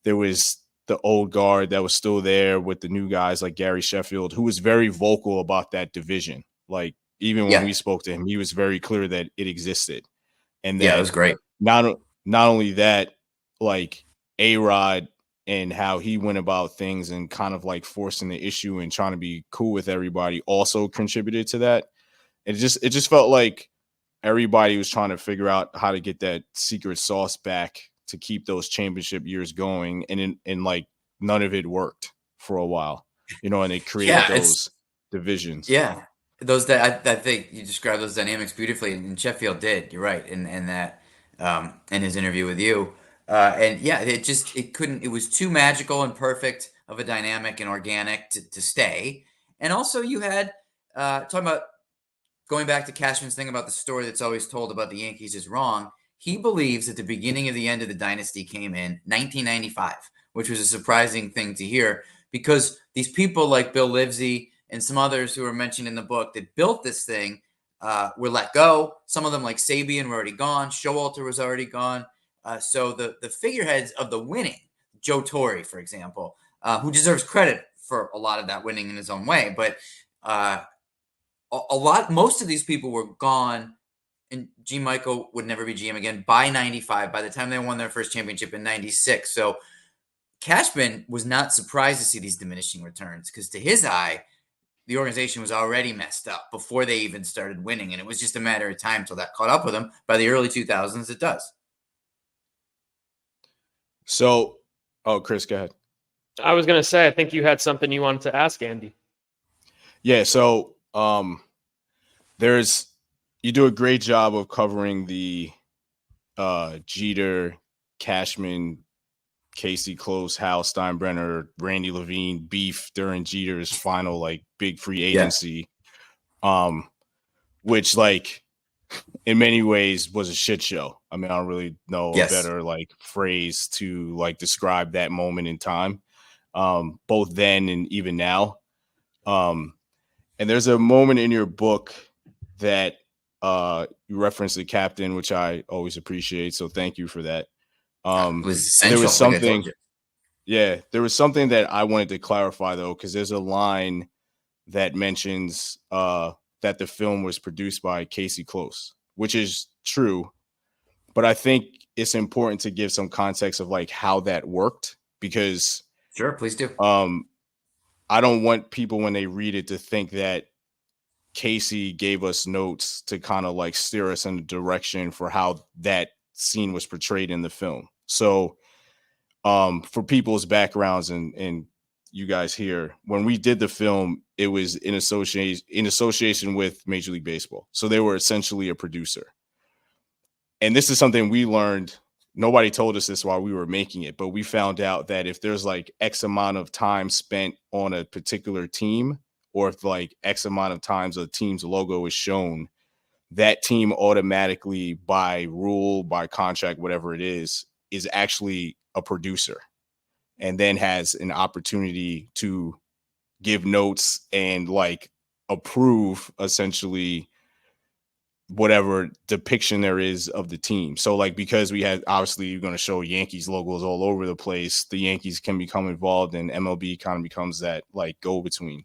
There was the old guard that was still there with the new guys like Gary Sheffield, who was very vocal about that division. Like even when we spoke to him, he was very clear that it existed. And that it was great. Not only that, like A-Rod and how he went about things and kind of like forcing the issue and trying to be cool with everybody also contributed to that. It just felt like everybody was trying to figure out how to get that secret sauce back to keep those championship years going. And like none of it worked for a while, and it created those divisions. Yeah. Those that I think you described those dynamics beautifully, and Sheffield did. You're right, and that in his interview with you, it was too magical and perfect of a dynamic and organic to stay. And also, you had talking about going back to Cashman's thing about the story that's always told about the Yankees is wrong. he believes that the beginning of the end of the dynasty came in 1995, which was a surprising thing to hear because these people like Bill Livesey and some others who are mentioned in the book that built this thing were let go. Some of them, like Sabian, were already gone. Showalter was already gone. So the figureheads of the winning, Joe Torre, for example, who deserves credit for a lot of that winning in his own way, but most of these people were gone, and G. Michael would never be GM again by 95, by the time they won their first championship in 96. So Cashman was not surprised to see these diminishing returns because to his eye, the organization was already messed up before they even started winning. And it was just a matter of time till that caught up with them. By the early 2000s, it does. So, Chris, go ahead. I was going to say, I think you had something you wanted to ask Andy. Yeah. So, you do a great job of covering the Jeter, Cashman, Casey Close, Hal Steinbrenner, Randy Levine beef during Jeter's final like big free agency, which like in many ways was a shit show. I mean, I don't really know a better like phrase to like describe that moment in time, both then and even now. And there's a moment in your book that you reference the captain, which I always appreciate. So thank you for that. It was essential. There was something, like I told you. Yeah, there was something that I wanted to clarify though, because there's a line that mentions that the film was produced by Casey Close, which is true. But I think it's important to give some context of like how that worked because Sure, please do. I don't want people when they read it to think that Casey gave us notes to kind of like steer us in the direction for how that scene was portrayed in the film. So for people's backgrounds and you guys here, when we did the film, it was in association with Major League Baseball. So they were essentially a producer. And this is something we learned. Nobody told us this while we were making it, but we found out that if there's like X amount of time spent on a particular team, or if like X amount of times a team's logo is shown, that team automatically by rule, by contract, whatever it is actually a producer and then has an opportunity to give notes and like approve essentially whatever depiction there is of the team. So like, because we had, obviously you're going to show Yankees logos all over the place, the Yankees can become involved and MLB kind of becomes that like go between.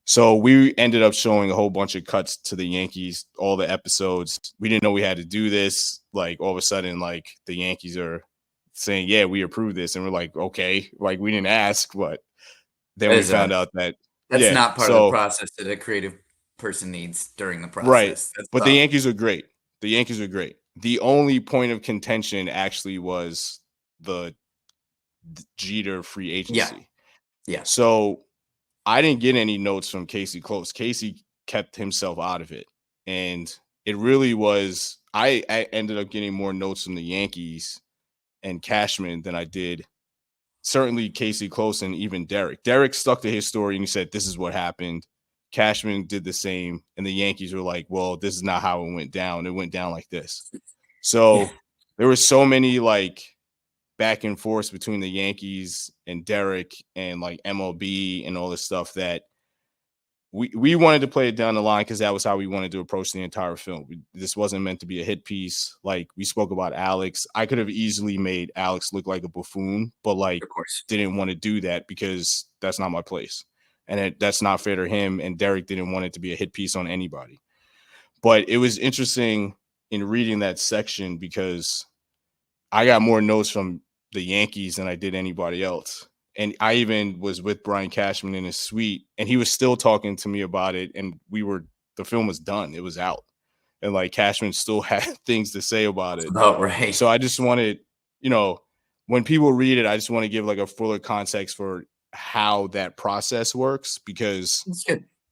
So we ended up showing a whole bunch of cuts to the Yankees, all the episodes. We didn't know we had to do this. Like all of a sudden, like the Yankees are saying, yeah, we approve this. And we're like, okay, like we didn't ask, but then we found out that that's not part of the process that a creative person needs during the process. Right. That's but tough. The Yankees are great. The Yankees are great. The only point of contention actually was the Jeter free agency. Yeah. So I didn't get any notes from Casey Close. Casey kept himself out of it. And it really was, I ended up getting more notes from the Yankees and Cashman than I did. Certainly Casey Close and even Derek. Derek stuck to his story and he said, this is what happened. Cashman did the same. And the Yankees were like, well, this is not how it went down. It went down like this. So there were so many like back and forth between the Yankees and Derek and like MLB and all this stuff that we wanted to play it down the line because that was how we wanted to approach the entire film. This wasn't meant to be a hit piece. Like we spoke about Alex. I could have easily made Alex look like a buffoon, but like Of course. didn't want to do that because that's not my place. And that's not fair to him. And Derek didn't want it to be a hit piece on anybody. But it was interesting in reading that section because I got more notes from the Yankees than I did anybody else. And I even was with Brian Cashman in his suite and he was still talking to me about it. And the film was done. It was out. And like Cashman still had things to say about it. About right. So I just wanted, when people read it, I just want to give like a fuller context for how that process works because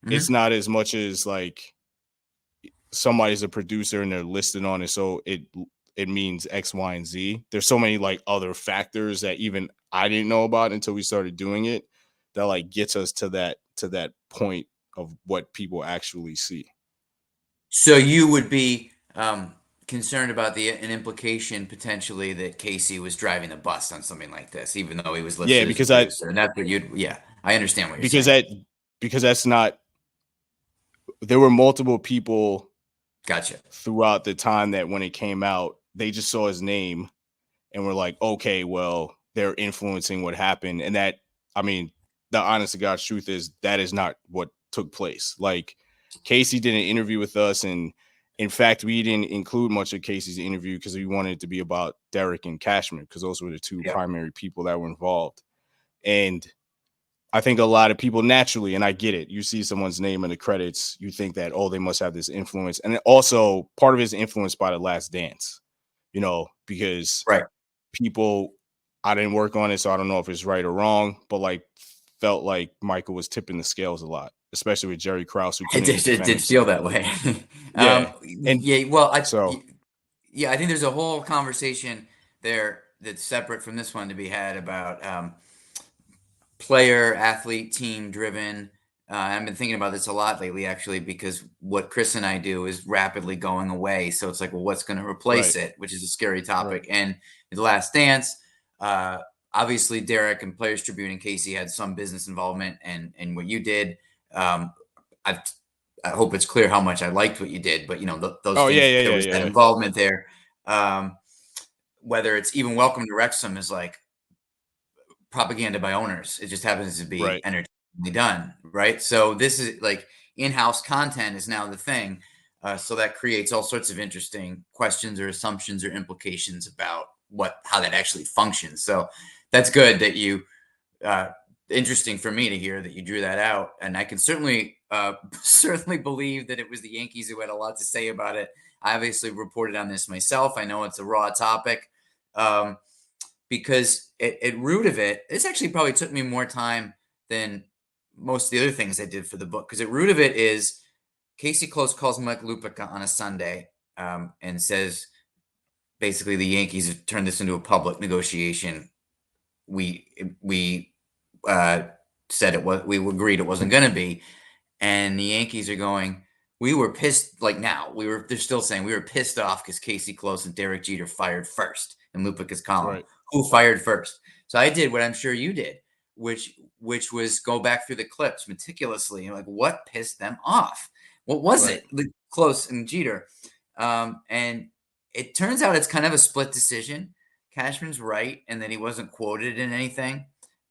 it's not as much as like somebody's a producer and they're listed on it. So it means X, Y, and Z. There's so many like other factors that even I didn't know about until we started doing it that like gets us to that point of what people actually see. So you would be concerned about an implication potentially that Casey was driving the bus on something like this, even though he was Yeah, listed as a because I producer. And that's what I understand what you're because saying. that because that's not. There were multiple people Gotcha. throughout the time that when it came out, they just saw his name and were like, okay, well, they're influencing what happened. And that, I mean, the honest to God's truth is that is not what took place. Like, Casey did an interview with us, and in fact, we didn't include much of Casey's interview because we wanted it to be about Derek and Cashman, because those were the two Yep. primary people that were involved. And I think a lot of people naturally, and I get it, you see someone's name in the credits, you think that, oh, they must have this influence. And also part of it is influenced by The Last Dance, because Right. people, I didn't work on it, so I don't know if it's right or wrong, but like felt like Michael was tipping the scales a lot, especially with Jerry Krause, who couldn't even It defend did feel himself. that way. Yeah. And Well, so, I think there's a whole conversation there that's separate from this one to be had about player, athlete, team driven. I've been thinking about this a lot lately, actually, because what Chris and I do is rapidly going away. So it's like, well, what's going to replace right. it, which is a scary topic. Right. And The Last Dance, uh, obviously, Derek and Players Tribune and Casey had some business involvement, and what you did. Um, I hope it's clear how much I liked what you did, but those Oh, yeah, things, yeah, there yeah, was that yeah. involvement there. Um, whether it's even Welcome to Wrexham is like propaganda by owners. It just happens to be Right. entertainingly done, right? So this is like in-house content is now the thing. So that creates all sorts of interesting questions or assumptions or implications about how that actually functions. So that's good that you interesting for me to hear that you drew that out, and I can certainly certainly believe that it was the Yankees who had a lot to say about it. I obviously reported on this myself. I know it's a raw topic. Because at root of it, this actually probably took me more time than most of the other things I did for the book. Because at root of it is Casey Close calls Mike Lupica on a Sunday and says, basically, the Yankees have turned this into a public negotiation. We said it was, we agreed it wasn't going to be, and the Yankees are going, we were pissed. Like now, they're still saying we were pissed off because Casey Close and Derek Jeter fired first in Lupica's column. Right. Who fired first? So I did what I'm sure you did, which was go back through the clips meticulously and like what pissed them off. What was Right. it? Close and Jeter, and it turns out it's kind of a split decision. Cashman's right, and then he wasn't quoted in anything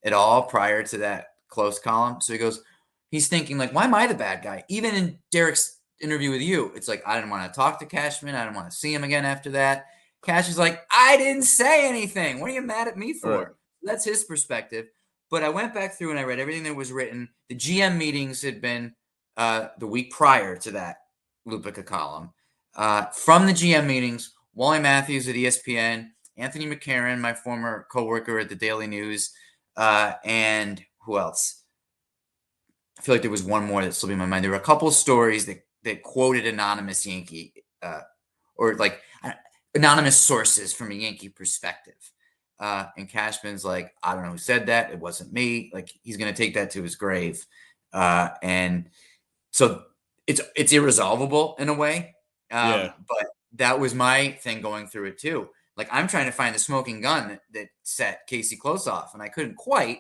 at all prior to that Close column. So he goes, he's thinking like, why am I the bad guy? Even in Derek's interview with you, it's like, I didn't want to talk to Cashman. I didn't want to see him again after that. Cash is like, I didn't say anything. What are you mad at me for? Right. That's his perspective. But I went back through and I read everything that was written. The GM meetings had been the week prior to that Lupica column. From the GM meetings, Wally Matthews at ESPN, Anthony McCarron, my former coworker at the Daily News, and who else? I feel like there was one more that slipped in my mind. There were a couple stories that quoted anonymous Yankee or like anonymous sources from a Yankee perspective. And Cashman's like, I don't know who said that. It wasn't me. Like he's going to take that to his grave. And so it's irresolvable in a way. Yeah. But that was my thing going through it too. Like I'm trying to find the smoking gun that set Casey Close off, and I couldn't quite.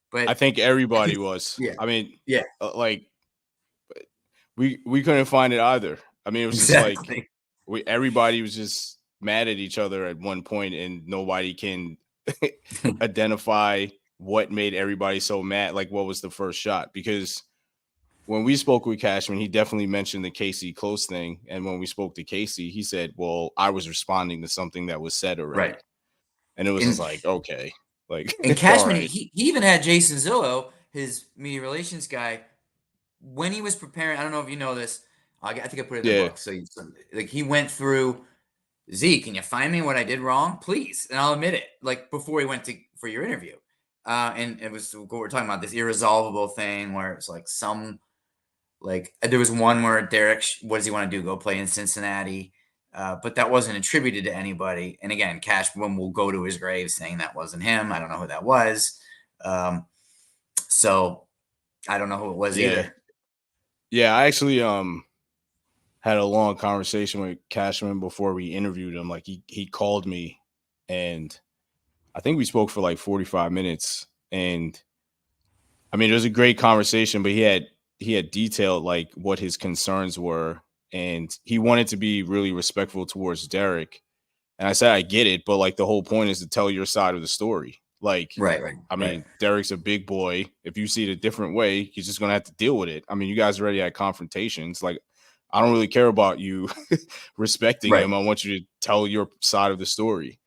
But I think I everybody think, was. yeah, I mean, yeah, like we couldn't find it either. I mean, it was just like exactly. everybody was just mad at each other at one point, and nobody can identify what made everybody so mad. Like, what was the first shot? Because when we spoke with Cashman, he definitely mentioned the Casey Close thing, and when we spoke to Casey, he said, "Well, I was responding to something that was said already," Right. and it was just And like, okay, like, and all Cashman, right, he even had Jason Zillow, his media relations guy, when he was preparing. I don't know if you know this. I think I put it in the yeah, book. So like he went through. Z, can you find me what I did wrong, please? And I'll admit it. Like before he went for your interview, and it was what we're talking about, this irresolvable thing where it's like there was one where Derek, what does he want to do? Go play in Cincinnati? But that wasn't attributed to anybody. And again, Cashman will go to his grave saying that wasn't him. I don't know who that was. So I don't know who it was yeah, either. yeah. I actually had a long conversation with Cashman before we interviewed him. Like he called me, and I think we spoke for like 45 minutes. And I mean, it was a great conversation, but he had detailed like what his concerns were, and he wanted to be really respectful towards Derek. And I said, I get it, but like the whole point is to tell your side of the story. Like, Right. I mean, Derek's a big boy. If you see it a different way, he's just gonna have to deal with it. I mean, you guys already had confrontations. Like, I don't really care about you respecting Right. him. I want you to tell your side of the story.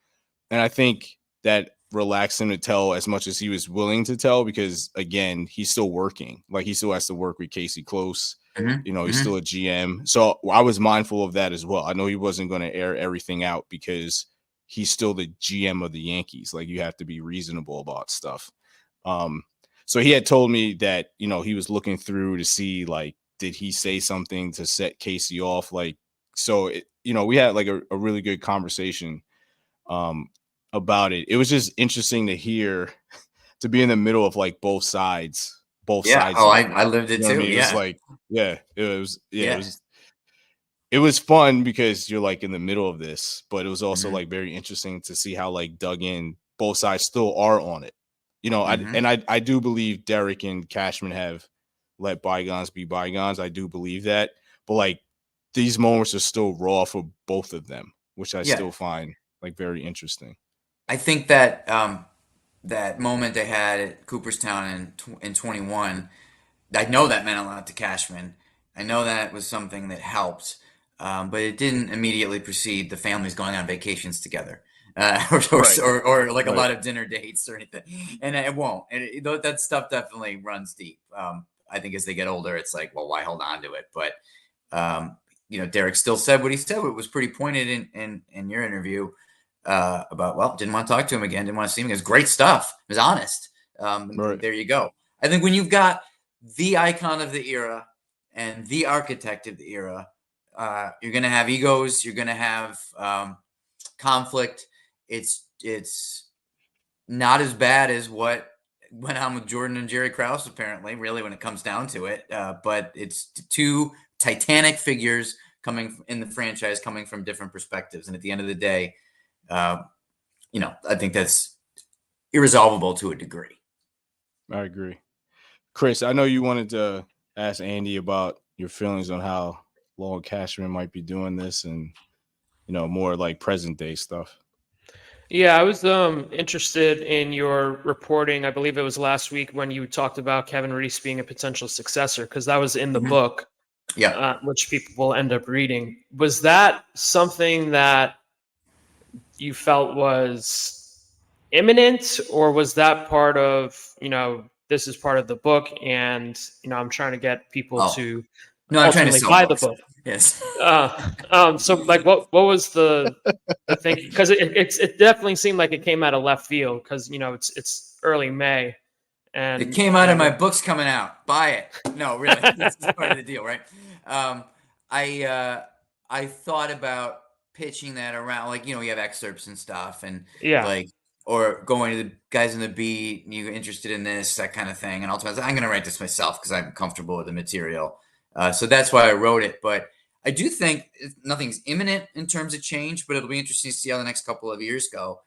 And I think that relaxed him to tell as much as he was willing to tell, because again, he's still working. Like he still has to work with Casey Close. You know, he's still a GM. So I was mindful of that as well. I know he wasn't going to air everything out because he's still the GM of the Yankees. Like you have to be reasonable about stuff. So he had told me that, you know, he was looking through to see like, did he say something to set Casey off? Like, so, you know, we had like a really good conversation about it. It was just interesting to hear, to be in the middle of like both sides Yeah. of Oh, it. I lived You it know what I too. mean? It was Yeah. like, yeah, Yeah. it was fun because you're like in the middle of this, but it was also hmm like very interesting to see how like dug in both sides still are on it. You know, hmm I do believe Derek and Cashman have let bygones be bygones. I do believe that. But like these moments are still raw for both of them, which I Yeah. still find like very interesting. I think that that moment they had at Cooperstown in 21, I know that meant a lot to Cashman. I know that was something that helped, but it didn't immediately precede the families going on vacations together, Right. or like a Right. lot of dinner dates or anything. And it won't. And that stuff definitely runs deep. I think as they get older, it's like, well, why hold on to it? But um, Derek still said what he said. It was pretty pointed in your interview about, well, didn't want to talk to him again, didn't want to see him. It was great stuff. It was honest. And Right. there you go. I think when you've got the icon of the era and the architect of the era, you're going to have egos. You're going to have conflict. It's not as bad as what went on with Jordan and Jerry Krause, apparently, really, when it comes down to it. But it's two titanic figures coming in the franchise, coming from different perspectives. And at the end of the day, uh, I think that's irresolvable to a degree. I agree. Chris, I know you wanted to ask Andy about your feelings on how long Cashman might be doing this and, you know, more like present day stuff. Yeah, I was interested in your reporting. I believe it was last week when you talked about Kevin Reese being a potential successor, because that was in the Mhm. book, Yeah. which people will end up reading. Was that something that you felt was imminent, or was that part of, this is part of the book, and I'm trying to get people Oh, to no, I'm trying to ultimately sell buy the books. book? Yes. So like, what was the thing? Because it definitely seemed like it came out of left field, because it's early May, It and came out of my books coming out. Buy it. No, really, this is part of the deal, right? Um, I thought about pitching that around, like you have excerpts and stuff, and yeah. like or going to the guys in the beat, and you're interested in this, that kind of thing. And ultimately, I'm going to write this myself because I'm comfortable with the material. So that's why I wrote it. But I do think nothing's imminent in terms of change, but it'll be interesting to see how the next couple of years go.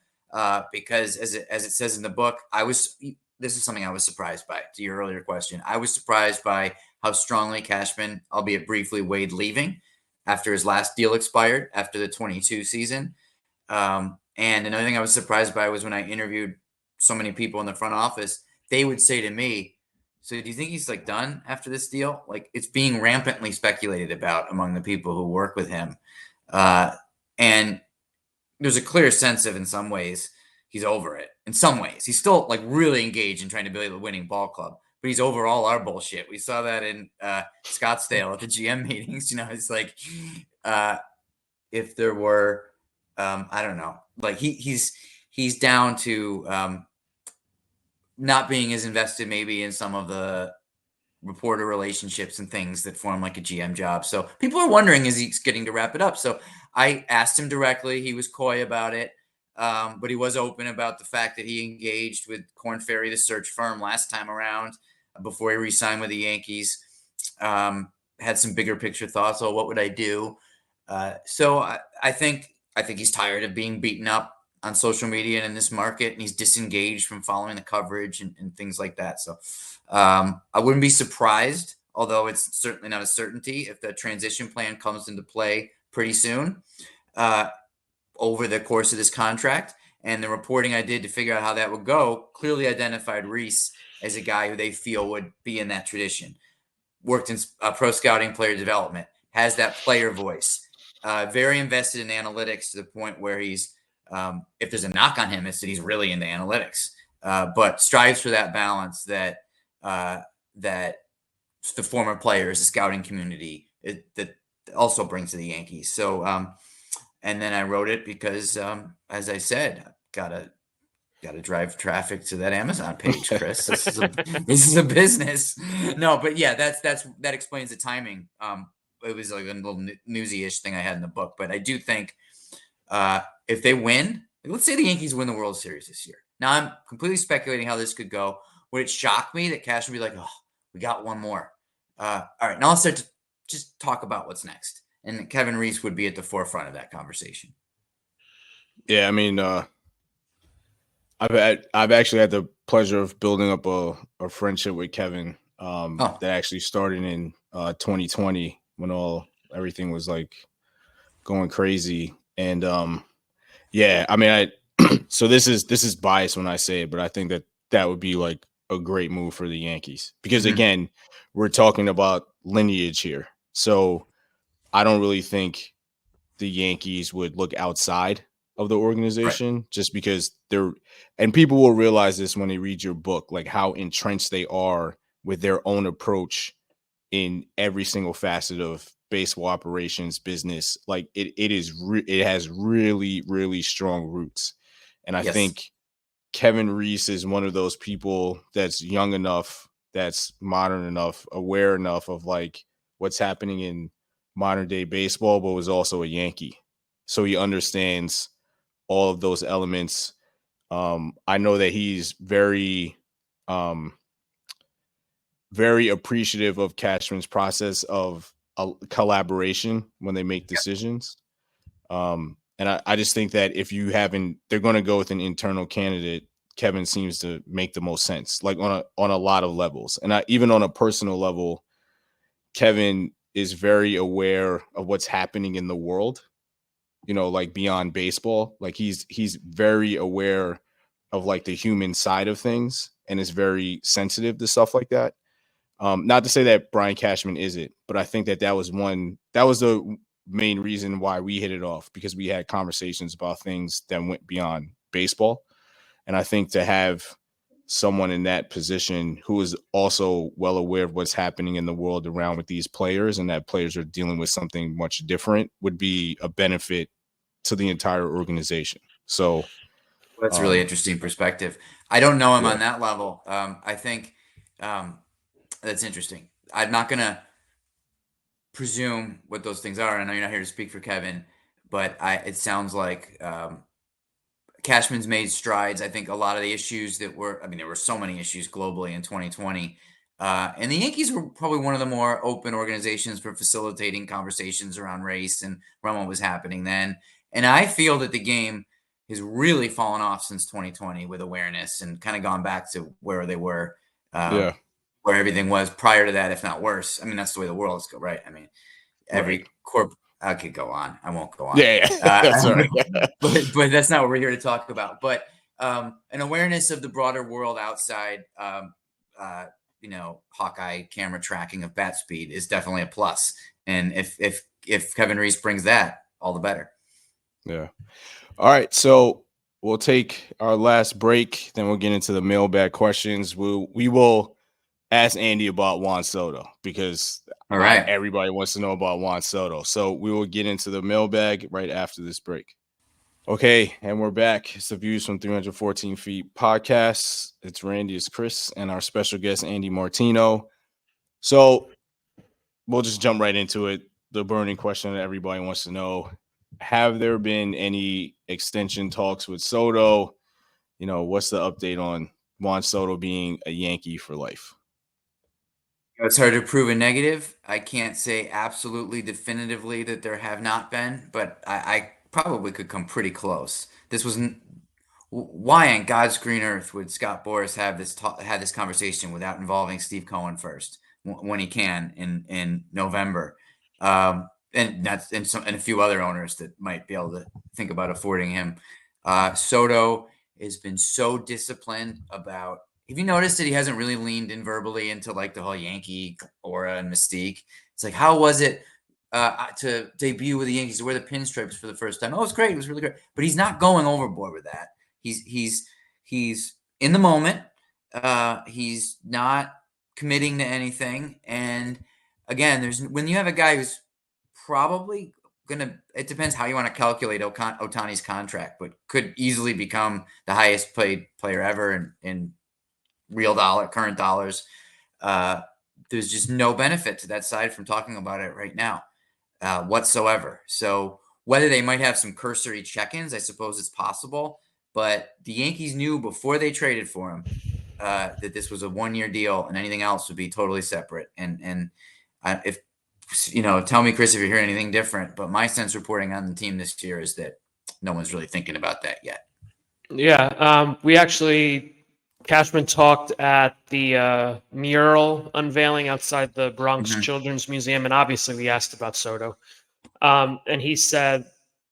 Because as it says in the book, this is something I was surprised by. To your earlier question, I was surprised by how strongly Cashman, albeit briefly, weighed leaving after his last deal expired after the 22 season. And another thing I was surprised by was when I interviewed so many people in the front office, they would say to me, "So do you think he's like done after this deal?" Like it's being rampantly speculated about among the people who work with him. And there's a clear sense of, in some ways, he's over it. In some ways, he's still like really engaged in trying to build a winning ball club, but he's over all our bullshit. We saw that in Scottsdale at the GM meetings. It's like if there were, I don't know, like he's down to not being as invested maybe in some of the reporter relationships and things that form like a GM job. So people are wondering, is he getting to wrap it up? So I asked him directly. He was coy about it, but he was open about the fact that he engaged with Korn Ferry, the search firm, last time around before he re-signed with the Yankees. had some bigger picture thoughts. Oh, what would I do? So I think he's tired of being beaten up on social media and in this market, and he's disengaged from following the coverage and things like that. So I wouldn't be surprised, although it's certainly not a certainty, if the transition plan comes into play pretty soon over the course of this contract. And the reporting I did to figure out how that would go clearly identified Reese as a guy who they feel would be in that tradition. Worked in pro scouting, player development, has that player voice, very invested in analytics to the point where he's, if there's a knock on him, it's that he's really into analytics, but strives for that balance that that the former players, the scouting community, that also brings to the Yankees. So, and then I wrote it because, as I said, gotta drive traffic to that Amazon page, Chris. This is a business. No, but yeah, that explains the timing. It was like a little newsy-ish thing I had in the book, but I do think if they win, let's say the Yankees win the World Series this year. Now I'm completely speculating how this could go. Would it shock me that Cash would be like, "Oh, we got one more"? All right, now let's start to just talk about what's next, and Kevin Reese would be at the forefront of that conversation. Yeah, I mean, I've actually had the pleasure of building up a friendship with Kevin that actually started in 2020 when everything was like going crazy. And yeah, I mean, so this is biased when I say it, but I think that would be like a great move for the Yankees because again, we're talking about lineage here. So I don't really think the Yankees would look outside of the organization just because and people will realize this when they read your book, like how entrenched they are with their own approach in every single facet of baseball operations, business. Like it has really, really strong roots. And I think Kevin Reese is one of those people that's young enough, that's modern enough, aware enough of like what's happening in modern day baseball, but was also a Yankee. So he understands all of those elements. I know that he's very, very appreciative of Cashman's process of collaboration when they make decisions. And I just think that if they're going to go with an internal candidate, Kevin seems to make the most sense, like on a lot of levels. And even on a personal level, Kevin is very aware of what's happening in the world, like beyond baseball. Like he's very aware of like the human side of things and is very sensitive to stuff like that. Not to say that Brian Cashman isn't, but I think that was the main reason why we hit it off, because we had conversations about things that went beyond baseball. And I think to have someone in that position who is also well aware of what's happening in the world around with these players, and that players are dealing with something much different, would be a benefit to the entire organization. So that's a really interesting perspective. I don't know him on that level. I think that's interesting. I'm not going to presume what those things are. I know you're not here to speak for Kevin, but it sounds like Cashman's made strides. I think a lot of the issues there were so many issues globally in 2020. And the Yankees were probably one of the more open organizations for facilitating conversations around race and around what was happening then. And I feel that the game has really fallen off since 2020 with awareness and kind of gone back to where they were, where everything was prior to that, if not worse. I mean, that's the way the world's go, right? I mean, every corp. I could go on. I won't go on. Yeah. That's all right. but that's not what we're here to talk about. But an awareness of the broader world outside, Hawkeye camera tracking of bat speed is definitely a plus. And if Kevin Reese brings that, all the better. Yeah. All right. So we'll take our last break. Then we'll get into the mailbag questions. We will ask Andy about Juan Soto, because everybody wants to know about Juan Soto. So we will get into the mailbag right after this break. Okay, and we're back. It's the Views from 314 Feet podcast. It's Randy, it's Chris, and our special guest, Andy Martino. So we'll just jump right into it. The burning question that everybody wants to know: have there been any extension talks with Soto? What's the update on Juan Soto being a Yankee for life? It's hard to prove a negative. I can't say absolutely definitively that there have not been, but I probably could come pretty close. This was why on God's green earth would Scott Boras have had this conversation without involving Steve Cohen first when he can in November, and that's and a few other owners that might be able to think about affording him. Soto has been so disciplined about. Have you noticed that he hasn't really leaned in verbally into like the whole Yankee aura and mystique? It's like, how was it to debut with the Yankees, to wear the pinstripes for the first time? Oh, it was great. It was really great. But he's not going overboard with that. He's in the moment. He's not committing to anything. And again, there's when you have a guy who's probably gonna. It depends how you want to calculate Ohtani's contract, but could easily become the highest paid player ever in real current dollars. There's just no benefit to that side from talking about it right now whatsoever. So whether they might have some cursory check-ins, I suppose it's possible. But the Yankees knew before they traded for him that this was a one-year deal, and anything else would be totally separate. And if tell me, Chris, if you're hearing anything different. But my sense reporting on the team this year is that no one's really thinking about that yet. Yeah, we actually Cashman talked at the mural unveiling outside the Bronx Children's Museum, and obviously we asked about Soto, and he said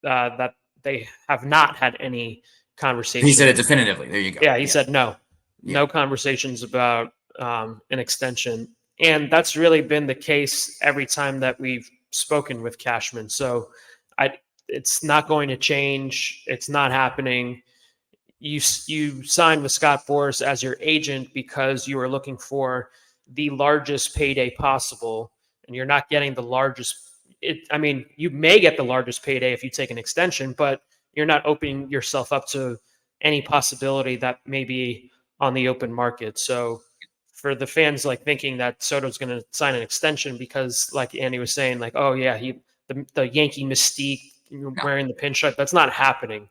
that they have not had any conversation. He said it definitively. There you go. Yeah, he said no conversations about an extension, and that's really been the case every time that we've spoken with Cashman. So, it's not going to change. It's not happening. You signed with Scott Boras as your agent because you were looking for the largest payday possible, and you're not getting the largest. You may get the largest payday if you take an extension, but you're not opening yourself up to any possibility that may be on the open market. So for the fans like thinking that Soto's going to sign an extension because, like Andy was saying, like, oh yeah, the Yankee mystique wearing the pinstripe, that's not happening.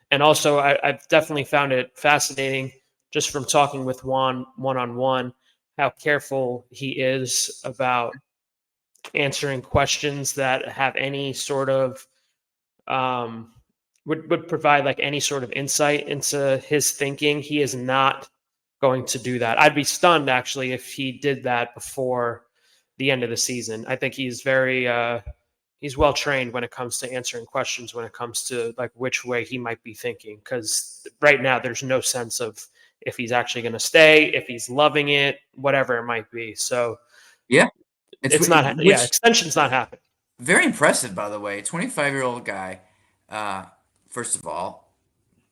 And also, I've definitely found it fascinating just from talking with Juan one-on-one how careful he is about answering questions that have any sort of would provide like any sort of insight into his thinking. He is not going to do that. I'd be stunned actually if he did that before the end of the season. I think he's very he's well trained when it comes to answering questions, when it comes to like which way he might be thinking, because right now there's no sense of if he's actually going to stay, if he's loving it, whatever it might be. So yeah, it's not extension's not happening. Very impressive, by the way. 25-year-old guy. First of all,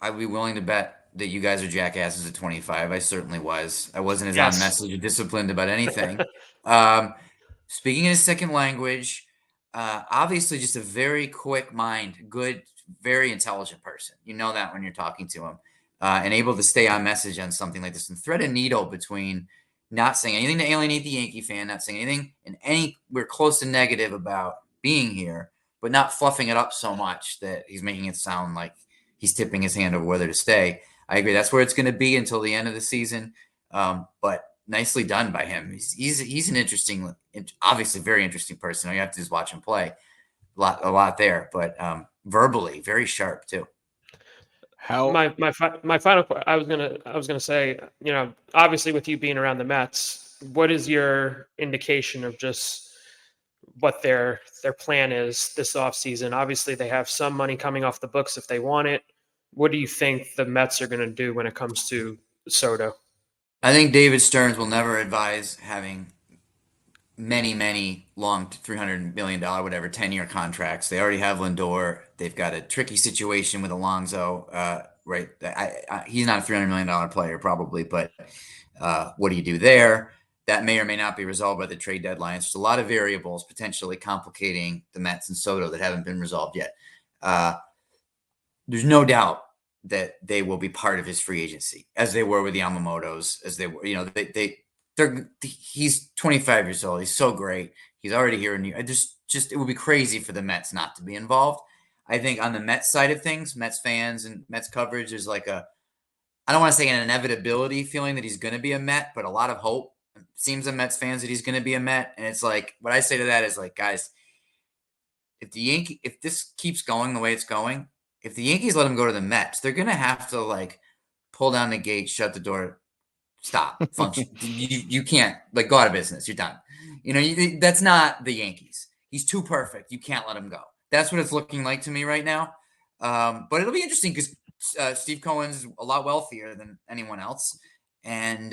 I'd be willing to bet that you guys are jackasses at 25. I certainly was. I wasn't as on message or disciplined about anything. Speaking in a second language, obviously just a very quick mind, good, very intelligent person. You know that when you're talking to him, and able to stay on message on something like this and thread a needle between not saying anything to alienate the Yankee fan, not saying anything we're close to negative about being here, but not fluffing it up so much that he's making it sound like he's tipping his hand over whether to stay. I agree. That's where it's going to be until the end of the season. But nicely done by him. He's an interesting, obviously very interesting person. All you have to do is watch him play. A lot there, but verbally very sharp too. My final I was gonna say, obviously with you being around the Mets, what is your indication of just what their plan is this offseason? Obviously they have some money coming off the books if they want it. What do you think the Mets are going to do when it comes to Soto? I think David Stearns will never advise having many long $300 million, whatever, 10-year contracts. They already have Lindor. They've got a tricky situation with Alonso. Right. He's not a $300 million player probably, but what do you do there? That may or may not be resolved by the trade deadline. There's a lot of variables potentially complicating the Mets and Soto that haven't been resolved yet. There's no doubt that they will be part of his free agency, as they were with the Yamamotos, as they were, he's 25 years old. He's so great. He's already here in New York. It would be crazy for the Mets not to be involved. I think on the Mets side of things, Mets fans and Mets coverage, there's like I don't want to say an inevitability feeling that he's going to be a Met, but a lot of hope seems on Mets fans that he's going to be a Met. And it's like, what I say to that is like, guys, if this keeps going the way it's going, if the Yankees let him go to the Mets, they're going to have to like pull down the gate, shut the door, stop, function. You can't like go out of business. You're done. That's not the Yankees. He's too perfect. You can't let him go. That's what it's looking like to me right now. But it'll be interesting because Steve Cohen's a lot wealthier than anyone else, and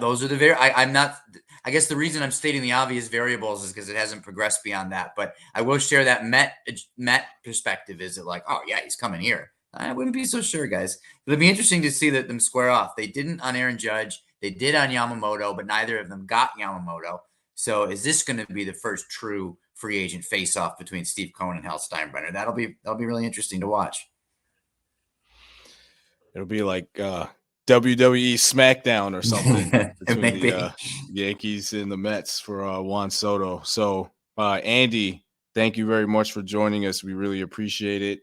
those are the I'm not. I guess the reason I'm stating the obvious variables is because it hasn't progressed beyond that. But I will share that Met perspective. Is it like, oh yeah, he's coming here? I wouldn't be so sure, guys. It'll be interesting to see them square off. They didn't on Aaron Judge. They did on Yamamoto, but neither of them got Yamamoto. So is this going to be the first true free agent face-off between Steve Cohen and Hal Steinbrenner? That'll be really interesting to watch. It'll be like WWE SmackDown or something between the Yankees and the Mets for Juan Soto. So, Andy, thank you very much for joining us. We really appreciate it.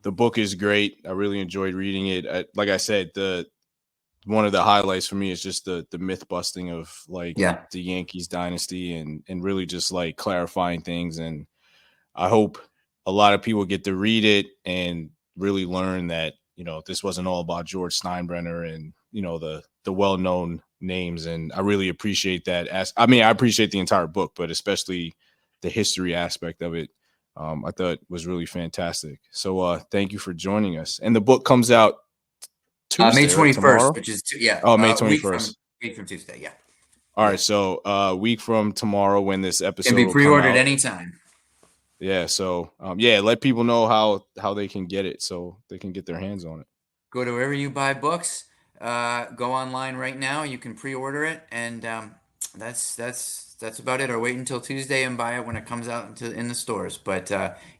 The book is great. I really enjoyed reading it. Like I said, one of the highlights for me is just the myth busting of the Yankees dynasty and really just like clarifying things. And I hope a lot of people get to read it and really learn that, this wasn't all about George Steinbrenner and, the well-known names. And I really appreciate that. I appreciate the entire book, but especially the history aspect of it. I thought was really fantastic. So thank you for joining us. And the book comes out Tuesday, May 21st, right, which is May 21st. Week from Tuesday, yeah. All right, so a week from tomorrow when this episode can be pre-ordered anytime. Yeah, so let people know how they can get it so they can get their hands on it. Go to wherever you buy books. Go online right now. You can pre-order it, and that's about it. Or wait until Tuesday and buy it when it comes out in the stores. But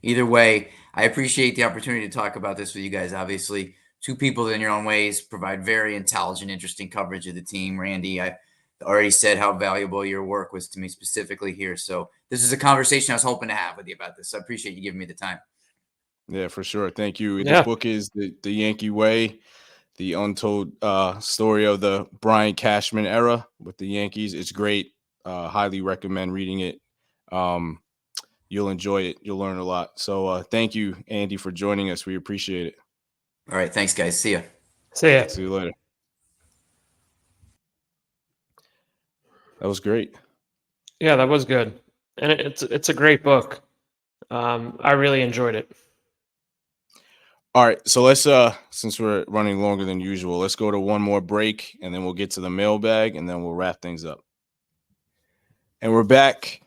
either way, I appreciate the opportunity to talk about this with you guys. Obviously, two people in your own ways provide very intelligent, interesting coverage of the team. Randy, I already said how valuable your work was to me specifically here. So this is a conversation I was hoping to have with you about this. So I appreciate you giving me the time. Yeah, for sure. Thank you. Yeah. The book is the Yankee Way, the untold story of the Brian Cashman era with the Yankees. It's great. Highly recommend reading it. You'll enjoy it. You'll learn a lot. So thank you, Andy, for joining us. We appreciate it. All right. Thanks, guys. See ya. See ya. See you later. That was great. Yeah, that was good. And it's a great book. I really enjoyed it. All right, so let's since we're running longer than usual, let's go to one more break and then we'll get to the mailbag and then we'll wrap things up. And we're back.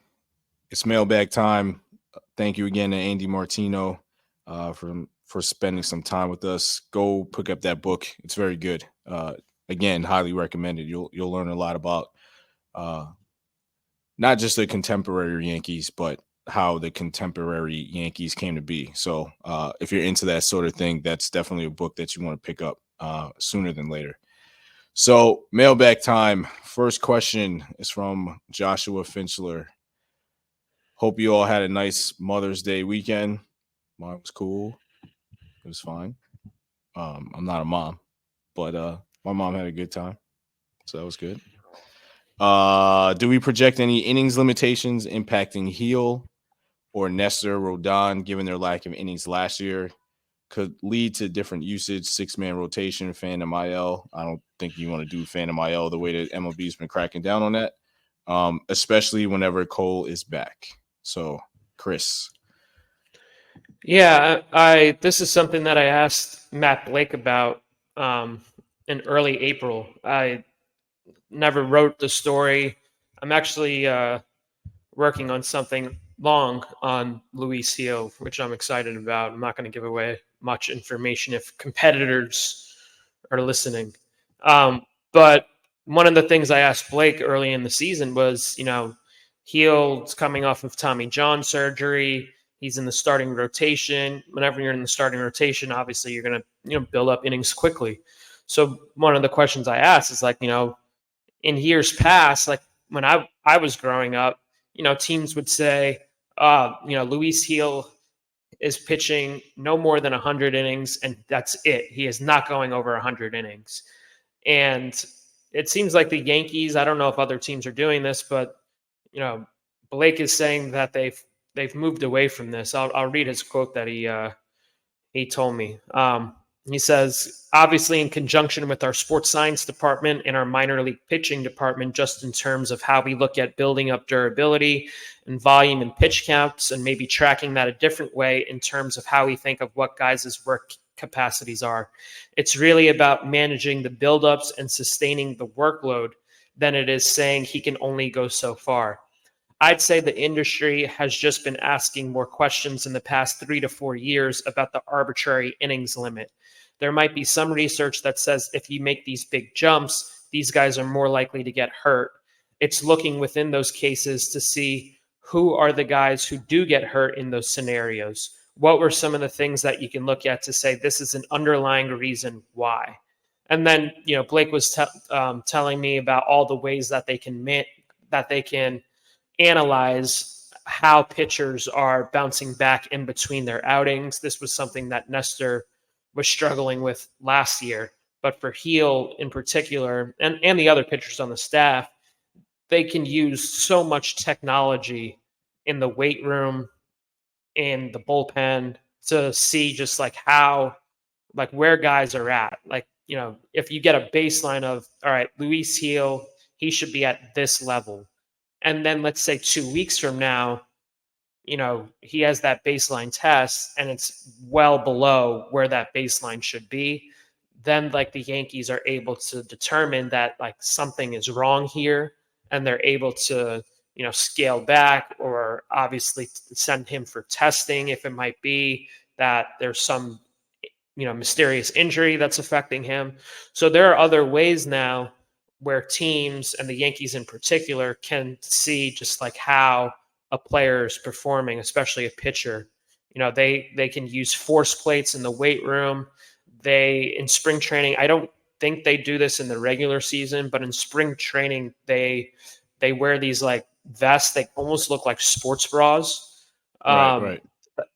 It's mailbag time. Thank you again to Andy Martino for spending some time with us. Go pick up that book. It's very good. Again, highly recommended. You'll learn a lot about not just the contemporary Yankees, but how the contemporary Yankees came to be. So if you're into that sort of thing, that's definitely a book that you want to pick up sooner than later. So mailbag time. First question is from Joshua Finchler. Hope you all had a nice Mother's Day weekend. Mine was cool. It was fine. I'm not a mom, but my mom had a good time. So that was good. Do we project any innings limitations impacting Heel or Nestor Rodon, given their lack of innings last year? Could lead to different usage, 6-man rotation, Phantom IL. I don't think you want to do Phantom IL the way that MLB's been cracking down on that, especially whenever Cole is back. So, Chris. Yeah, this is something that I asked Matt Blake about in early April. I never wrote the story. I'm actually working on something long on Luis Gil, which I'm excited about. I'm not going to give away much information if competitors are listening. But one of the things I asked Blake early in the season was, Gil's coming off of Tommy John surgery. He's in the starting rotation. Whenever you're in the starting rotation, obviously you're going to, build up innings quickly. So one of the questions I asked is in years past, like when I was growing up, teams would say, Luis Gil is pitching no more than 100 innings, and that's it. He is not going over 100 innings. And it seems like the Yankees, I don't know if other teams are doing this, but Blake is saying that they've moved away from this. I'll read his quote that he told me. He says, obviously, in conjunction with our sports science department and our minor league pitching department, just in terms of how we look at building up durability and volume and pitch counts, and maybe tracking that a different way in terms of how we think of what guys' work capacities are. It's really about managing the buildups and sustaining the workload than it is saying he can only go so far. I'd say the industry has just been asking more questions in the past 3 to 4 years about the arbitrary innings limit. There might be some research that says if you make these big jumps, these guys are more likely to get hurt. It's looking within those cases to see who are the guys who do get hurt in those scenarios. What were some of the things that you can look at to say this is an underlying reason why? And then, Blake was telling me about all the ways that they can analyze how pitchers are bouncing back in between their outings. This was something that Nestor was struggling with last year. But for Heel in particular, and the other pitchers on the staff, they can use so much technology in the weight room, in the bullpen, to see just where guys are at. If you get a baseline of, all right, Luis Heel, he should be at this level. And then let's say 2 weeks from now, he has that baseline test and it's well below where that baseline should be. Then the Yankees are able to determine that something is wrong here, and they're able to, scale back, or obviously send him for testing if it might be that there's some, mysterious injury that's affecting him. So there are other ways now where teams, and the Yankees in particular, can see just how a player is performing, especially a pitcher. They can use force plates in the weight room. In spring training, I don't think they do this in the regular season, but in spring training, they wear these vests. They almost look like sports bras. Right.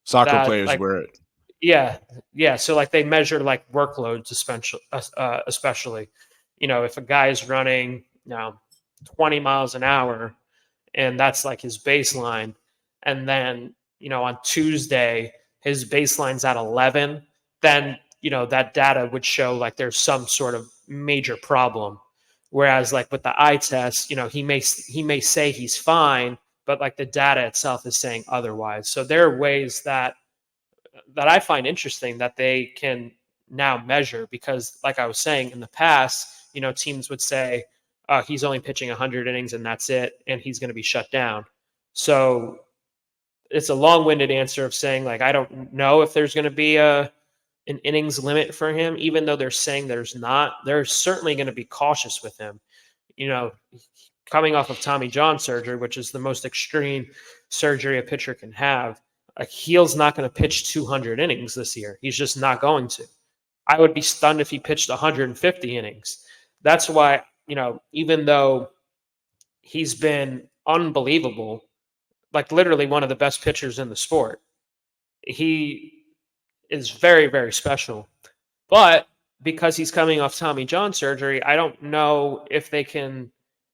Soccer players wear it. Yeah. So they measure workloads, especially, if a guy is running 20 miles an hour, and that's his baseline, and then on Tuesday his baseline's at 11, then that data would show there's some sort of major problem. Whereas with the eye test, he may say he's fine, but the data itself is saying otherwise. So there are ways that I find interesting that they can now measure, because I was saying in the past, teams would say, he's only pitching 100 innings and that's it, and he's going to be shut down. So it's a long-winded answer of saying I don't know if there's going to be an innings limit for him, even though they're saying there's not. They're certainly going to be cautious with him. Coming off of Tommy John surgery, which is the most extreme surgery a pitcher can have, Heel's not going to pitch 200 innings this year. He's just not going to. I would be stunned if he pitched 150 innings. That's why, even though he's been unbelievable, literally one of the best pitchers in the sport, he is very, very special. But because he's coming off Tommy John surgery, I don't know if they can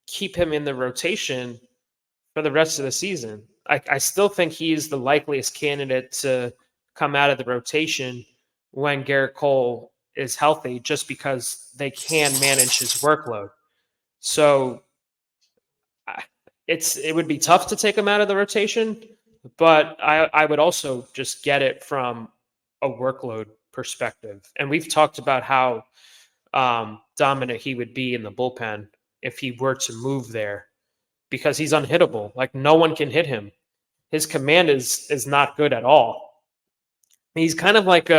keep him in the rotation for the rest of the season. I still think he's the likeliest candidate to come out of the rotation when Garrett Cole is healthy, just because they can manage his workload. So it would be tough to take him out of the rotation, but I would also just get it from a workload perspective. And we've talked about how dominant he would be in the bullpen if he were to move there, because he's unhittable. No one can hit him. His command is not good at all. He's kind of like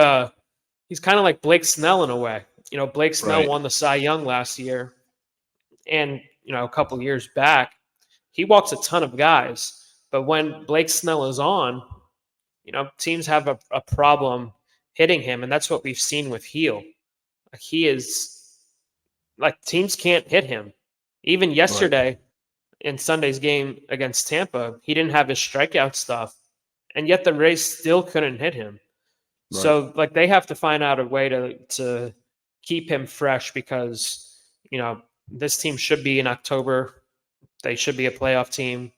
Blake Snell in a way. Blake Snell won the Cy Young last year, and a couple of years back, he walks a ton of guys. But when Blake Snell is on, teams have a problem hitting him, and that's what we've seen with Heel. He is teams can't hit him. Even yesterday in Sunday's game against Tampa, he didn't have his strikeout stuff, and yet the Rays still couldn't hit him. Right. So they have to find out a way to keep him fresh, because This team should be in October. They should be a playoff team.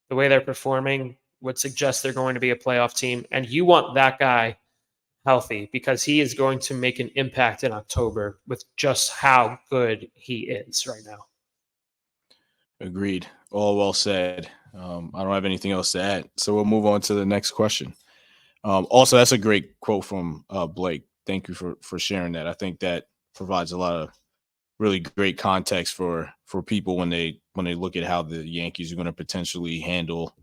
The way they're performing would suggest they're going to be a playoff team. And you want that guy healthy because he is going to make an impact in October with just how good he is right now. Agreed. All well said. I don't have anything else to add. So we'll move on to the next question. Also, that's a great quote from Blake. Thank you for sharing that. I think that provides a lot of really great context for people when they look at how the Yankees are going to potentially handle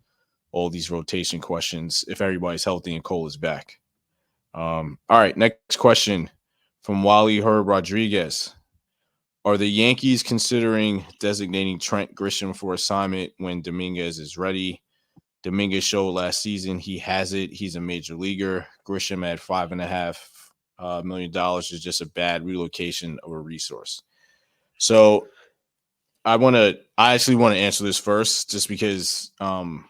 all these rotation questions if everybody's healthy and Cole is back. All right, next question from Wally Herb Rodriguez. Are the Yankees considering designating Trent Grisham for assignment when Dominguez is ready? Dominguez showed last season he has it. He's a major leaguer. Grisham at $5.5 million is just a bad relocation of a resource. So I actually want to answer this first, just because I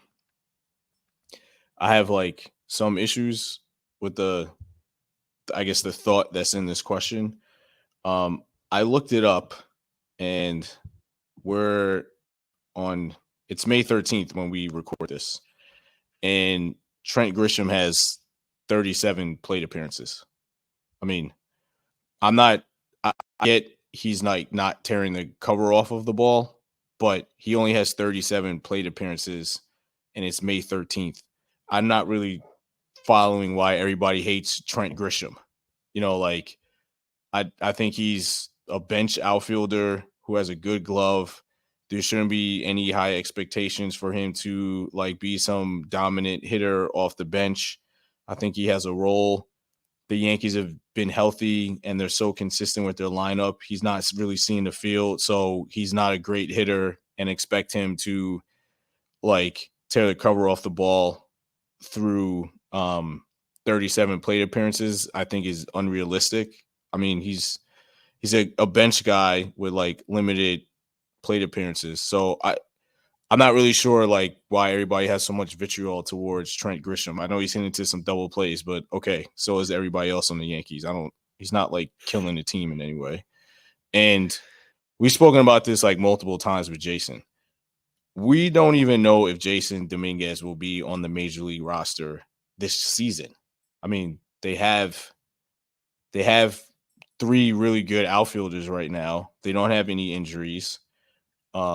have like some issues with the thought that's in this question. I looked it up, and it's May 13th when we record this, and Trent Grisham has 37 plate appearances. I mean, I get he's not tearing the cover off of the ball, but he only has 37 plate appearances, and it's May 13th. I'm not really following why everybody hates Trent Grisham. I think he's a bench outfielder who has a good glove. There shouldn't be any high expectations for him to be some dominant hitter off the bench. I think he has a role. The Yankees have been healthy and they're so consistent with their lineup. He's not really seeing the field, so he's not a great hitter, and expect him to tear the cover off the ball through 37 plate appearances, I think is unrealistic. I mean, he's a bench guy with limited plate appearances. So I'm not really sure why everybody has so much vitriol towards Trent Grisham. I know he's into some double plays, but okay, so is everybody else on the Yankees. He's not killing the team in any way. And we've spoken about this multiple times with Jason. We don't even know if Jason Dominguez will be on the major league roster this season. I mean, they have three really good outfielders right now. They don't have any injuries. We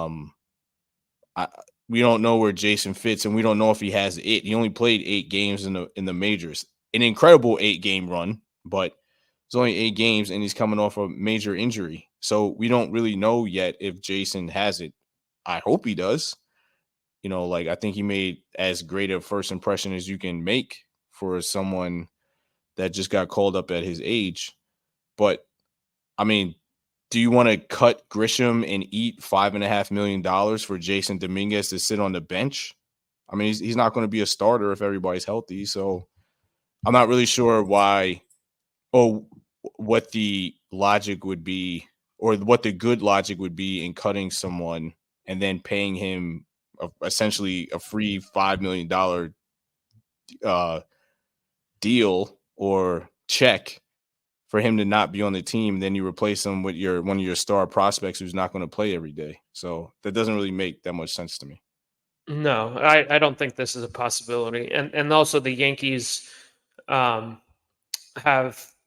don't know where Jason fits, and we don't know if he has it. He only played 8 games in the majors. An incredible 8-game run, but it's only 8 games, and he's coming off a major injury. So we don't really know yet if Jason has it. I hope he does. I think he made as great a first impression as you can make for someone that just got called up at his age. But, I mean, do you want to cut Grisham and eat $5.5 million for Jason Dominguez to sit on the bench? I mean, he's not going to be a starter if everybody's healthy. So I'm not really sure what the logic would be, or what the good logic would be in cutting someone and then paying him essentially a free $5 million deal or check for him to not be on the team. Then you replace him with one of your star prospects who's not going to play every day. So that doesn't really make that much sense to me. No, I don't think this is a possibility. And also the Yankees have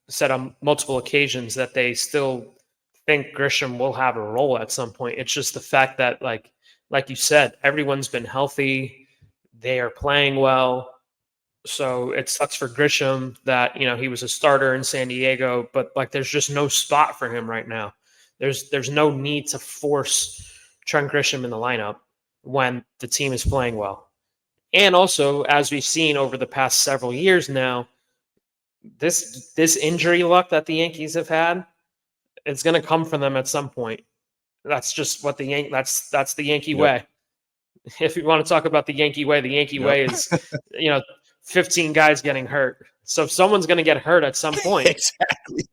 said on multiple occasions that they still think Grisham will have a role at some point. It's just the fact that, like you said, everyone's been healthy. They are playing well. So it sucks for Grisham that, he was a starter in San Diego, but there's just no spot for him right now. There's no need to force Trent Grisham in the lineup when the team is playing well. And also, as we've seen over the past several years now, this injury luck that the Yankees have had, it's going to come from them at some point. That's just what that's the Yankee way. If you want to talk about the Yankee way way is, 15 guys getting hurt. So someone's going to get hurt at some point. Exactly.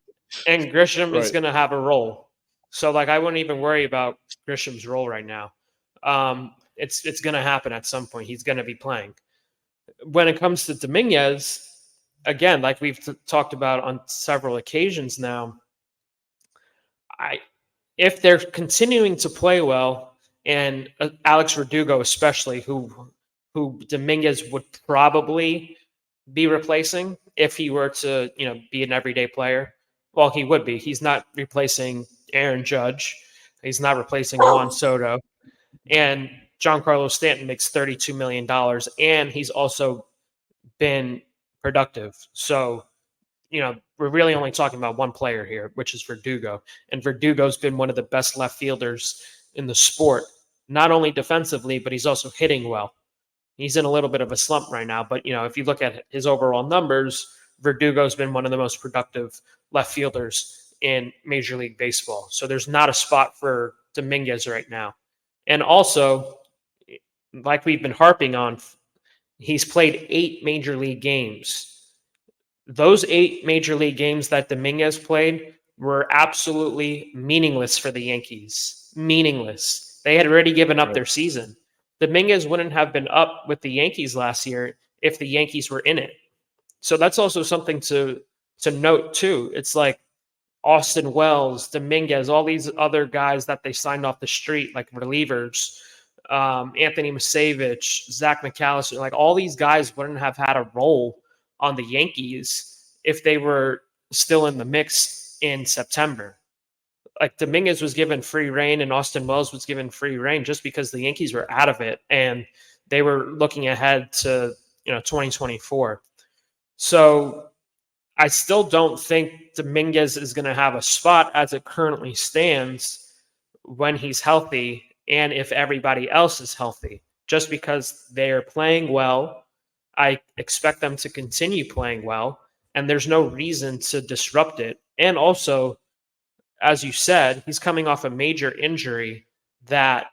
And Grisham is going to have a role. So I wouldn't even worry about Grisham's role right now. It's going to happen at some point. He's going to be playing. When it comes to Dominguez, again, like we've talked about on several occasions now, if they're continuing to play well, and Alex Verdugo especially, who Dominguez would probably be replacing if he were to, be an everyday player. Well, he would be. He's not replacing Aaron Judge. He's not replacing Juan Soto. And Giancarlo Stanton makes $32 million, and he's also been productive. So, we're really only talking about one player here, which is Verdugo. And Verdugo's been one of the best left fielders in the sport, not only defensively, but he's also hitting well. He's in a little bit of a slump right now, but if you look at his overall numbers, Verdugo's been one of the most productive left fielders in Major League Baseball. So there's not a spot for Dominguez right now. And also, like we've been harping on, he's played 8 Major League games. Those 8 Major League games that Dominguez played were absolutely meaningless for the Yankees. Meaningless. They had already given up their season. Dominguez wouldn't have been up with the Yankees last year if the Yankees were in it. So that's also something to note too. It's like Austin Wells, Dominguez, all these other guys that they signed off the street, like relievers, Anthony Masavich, Zach McAllister, like all these guys wouldn't have had a role on the Yankees if they were still in the mix in September. Like Dominguez was given free reign and Austin Wells was given free reign just because the Yankees were out of it and they were looking ahead to 2024. So I still don't think Dominguez is going to have a spot as it currently stands when he's healthy and if everybody else is healthy. Just because they are playing well, I expect them to continue playing well, and there's no reason to disrupt it. And also, as you said, he's coming off a major injury that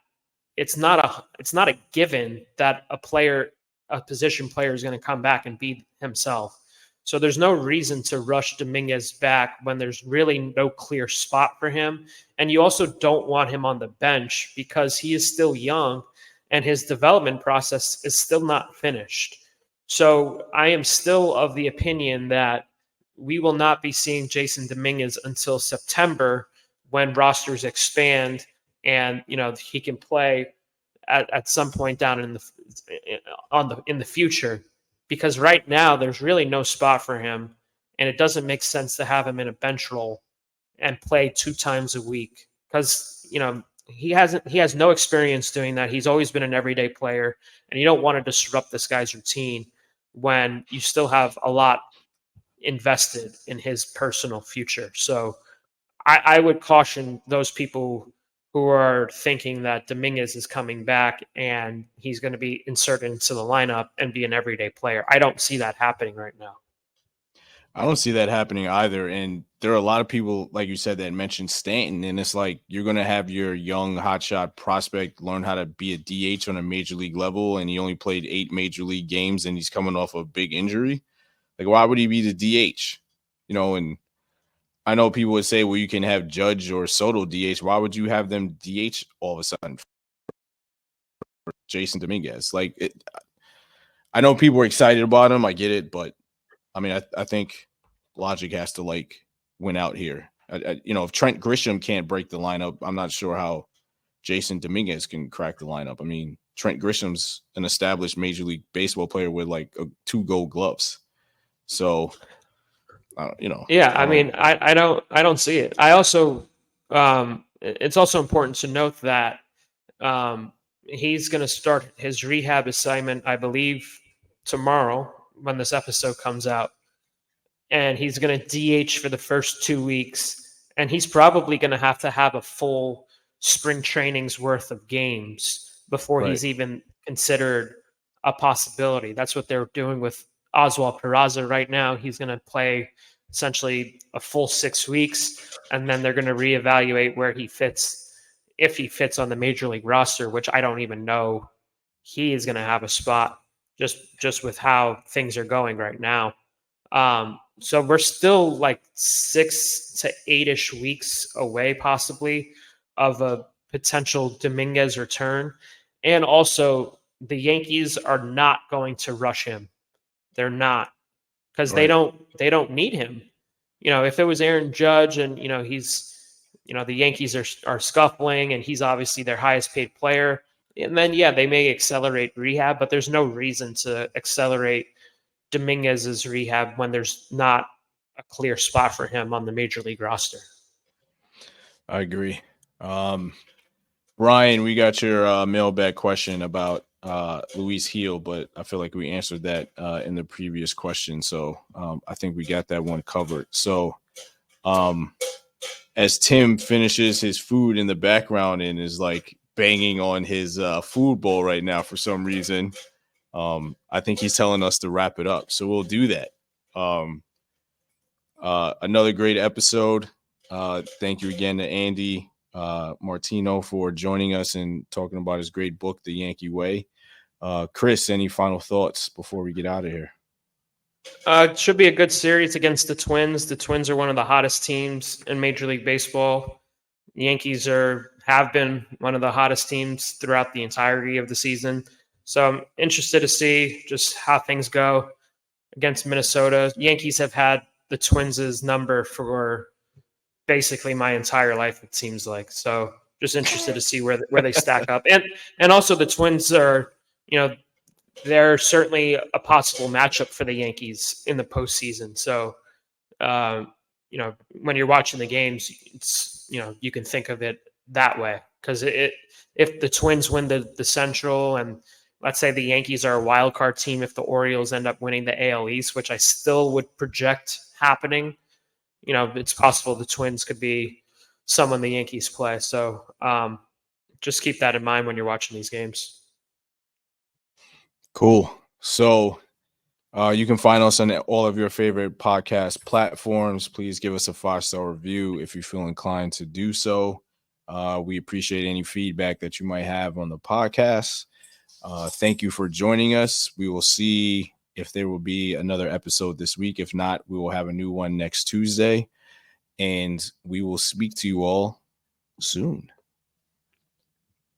it's not a given that a position player is going to come back and be himself. So there's no reason to rush Dominguez back when there's really no clear spot for him. And you also don't want him on the bench because he is still young and his development process is still not finished. So I am still of the opinion that we will not be seeing Jason Dominguez until September when rosters expand and he can play at some point down in the future. Because right now there's really no spot for him, and it doesn't make sense to have him in a bench role and play 2 times a week because he has no experience doing that. He's always been an everyday player, and you don't want to disrupt this guy's routine when you still have a lot invested in his personal future. So I would caution those people who are thinking that Dominguez is coming back and he's going to be inserted into the lineup and be an everyday player. I don't see that happening right now. I don't see that happening either. And there are a lot of people, like you said, that mentioned Stanton. And it's like you're going to have your young hotshot prospect learn how to be a DH on a major league level. And he only played 8 major league games and he's coming off a big injury. Like, why would he be the DH? And I know people would say, well, you can have Judge or Soto DH. Why would you have them DH all of a sudden for Jason Dominguez? I know people are excited about him. I get it. But, I mean, I think logic has to, win out here. If Trent Grisham can't break the lineup, I'm not sure how Jason Dominguez can crack the lineup. I mean, Trent Grisham's an established Major League Baseball player with, 2 gold gloves. So – Yeah, I don't see it. I also, it's also important to note that he's going to start his rehab assignment, I believe, tomorrow when this episode comes out, and he's going to DH for the first 2 weeks, and he's probably going to have a full spring training's worth of games before he's even considered a possibility. That's what they're doing with Oswald Peraza right now. He's going to play essentially a full 6 weeks, and then they're going to reevaluate where he fits, if he fits on the major league roster, which I don't even know he is going to have a spot just with how things are going right now. So we're still 6 to 8-ish weeks away possibly of a potential Dominguez return. And also the Yankees are not going to rush him. They're not, because they don't need him. If it was Aaron Judge and he's the Yankees are scuffling, and he's obviously their highest paid player. And then, yeah, they may accelerate rehab, but there's no reason to accelerate Dominguez's rehab when there's not a clear spot for him on the major league roster. I agree. Brian, we got your mailbag question about Luis Gil, but I feel like we answered that in the previous question. So I think we got that one covered. So as Tim finishes his food in the background and is like banging on his food bowl right now for some reason, I think he's telling us to wrap it up. So we'll do that. Another great episode. Thank you again to Andy Martino for joining us and talking about his great book, The Yankee Way. Chris, any final thoughts before we get out of here? It should be a good series against the Twins. The Twins are one of the hottest teams in Major League Baseball. The Yankees have been one of the hottest teams throughout the entirety of the season. So I'm interested to see just how things go against Minnesota. Yankees have had the Twins' number for basically my entire life, it seems like. So just interested to see where they stack up. And also the Twins are, they're certainly a possible matchup for the Yankees in the postseason. So, when you're watching the games, it's, you can think of it that way. Because if the Twins win the Central, and let's say the Yankees are a wild card team, if the Orioles end up winning the AL East, which I still would project happening, it's possible the Twins could be someone the Yankees play. So just keep that in mind when you're watching these games. Cool. So you can find us on all of your favorite podcast platforms. Please give us a 5-star review if you feel inclined to do so. We appreciate any feedback that you might have on the podcast. Thank you for joining us. We will see if there will be another episode this week. If not, we will have a new one next Tuesday. And we will speak to you all soon.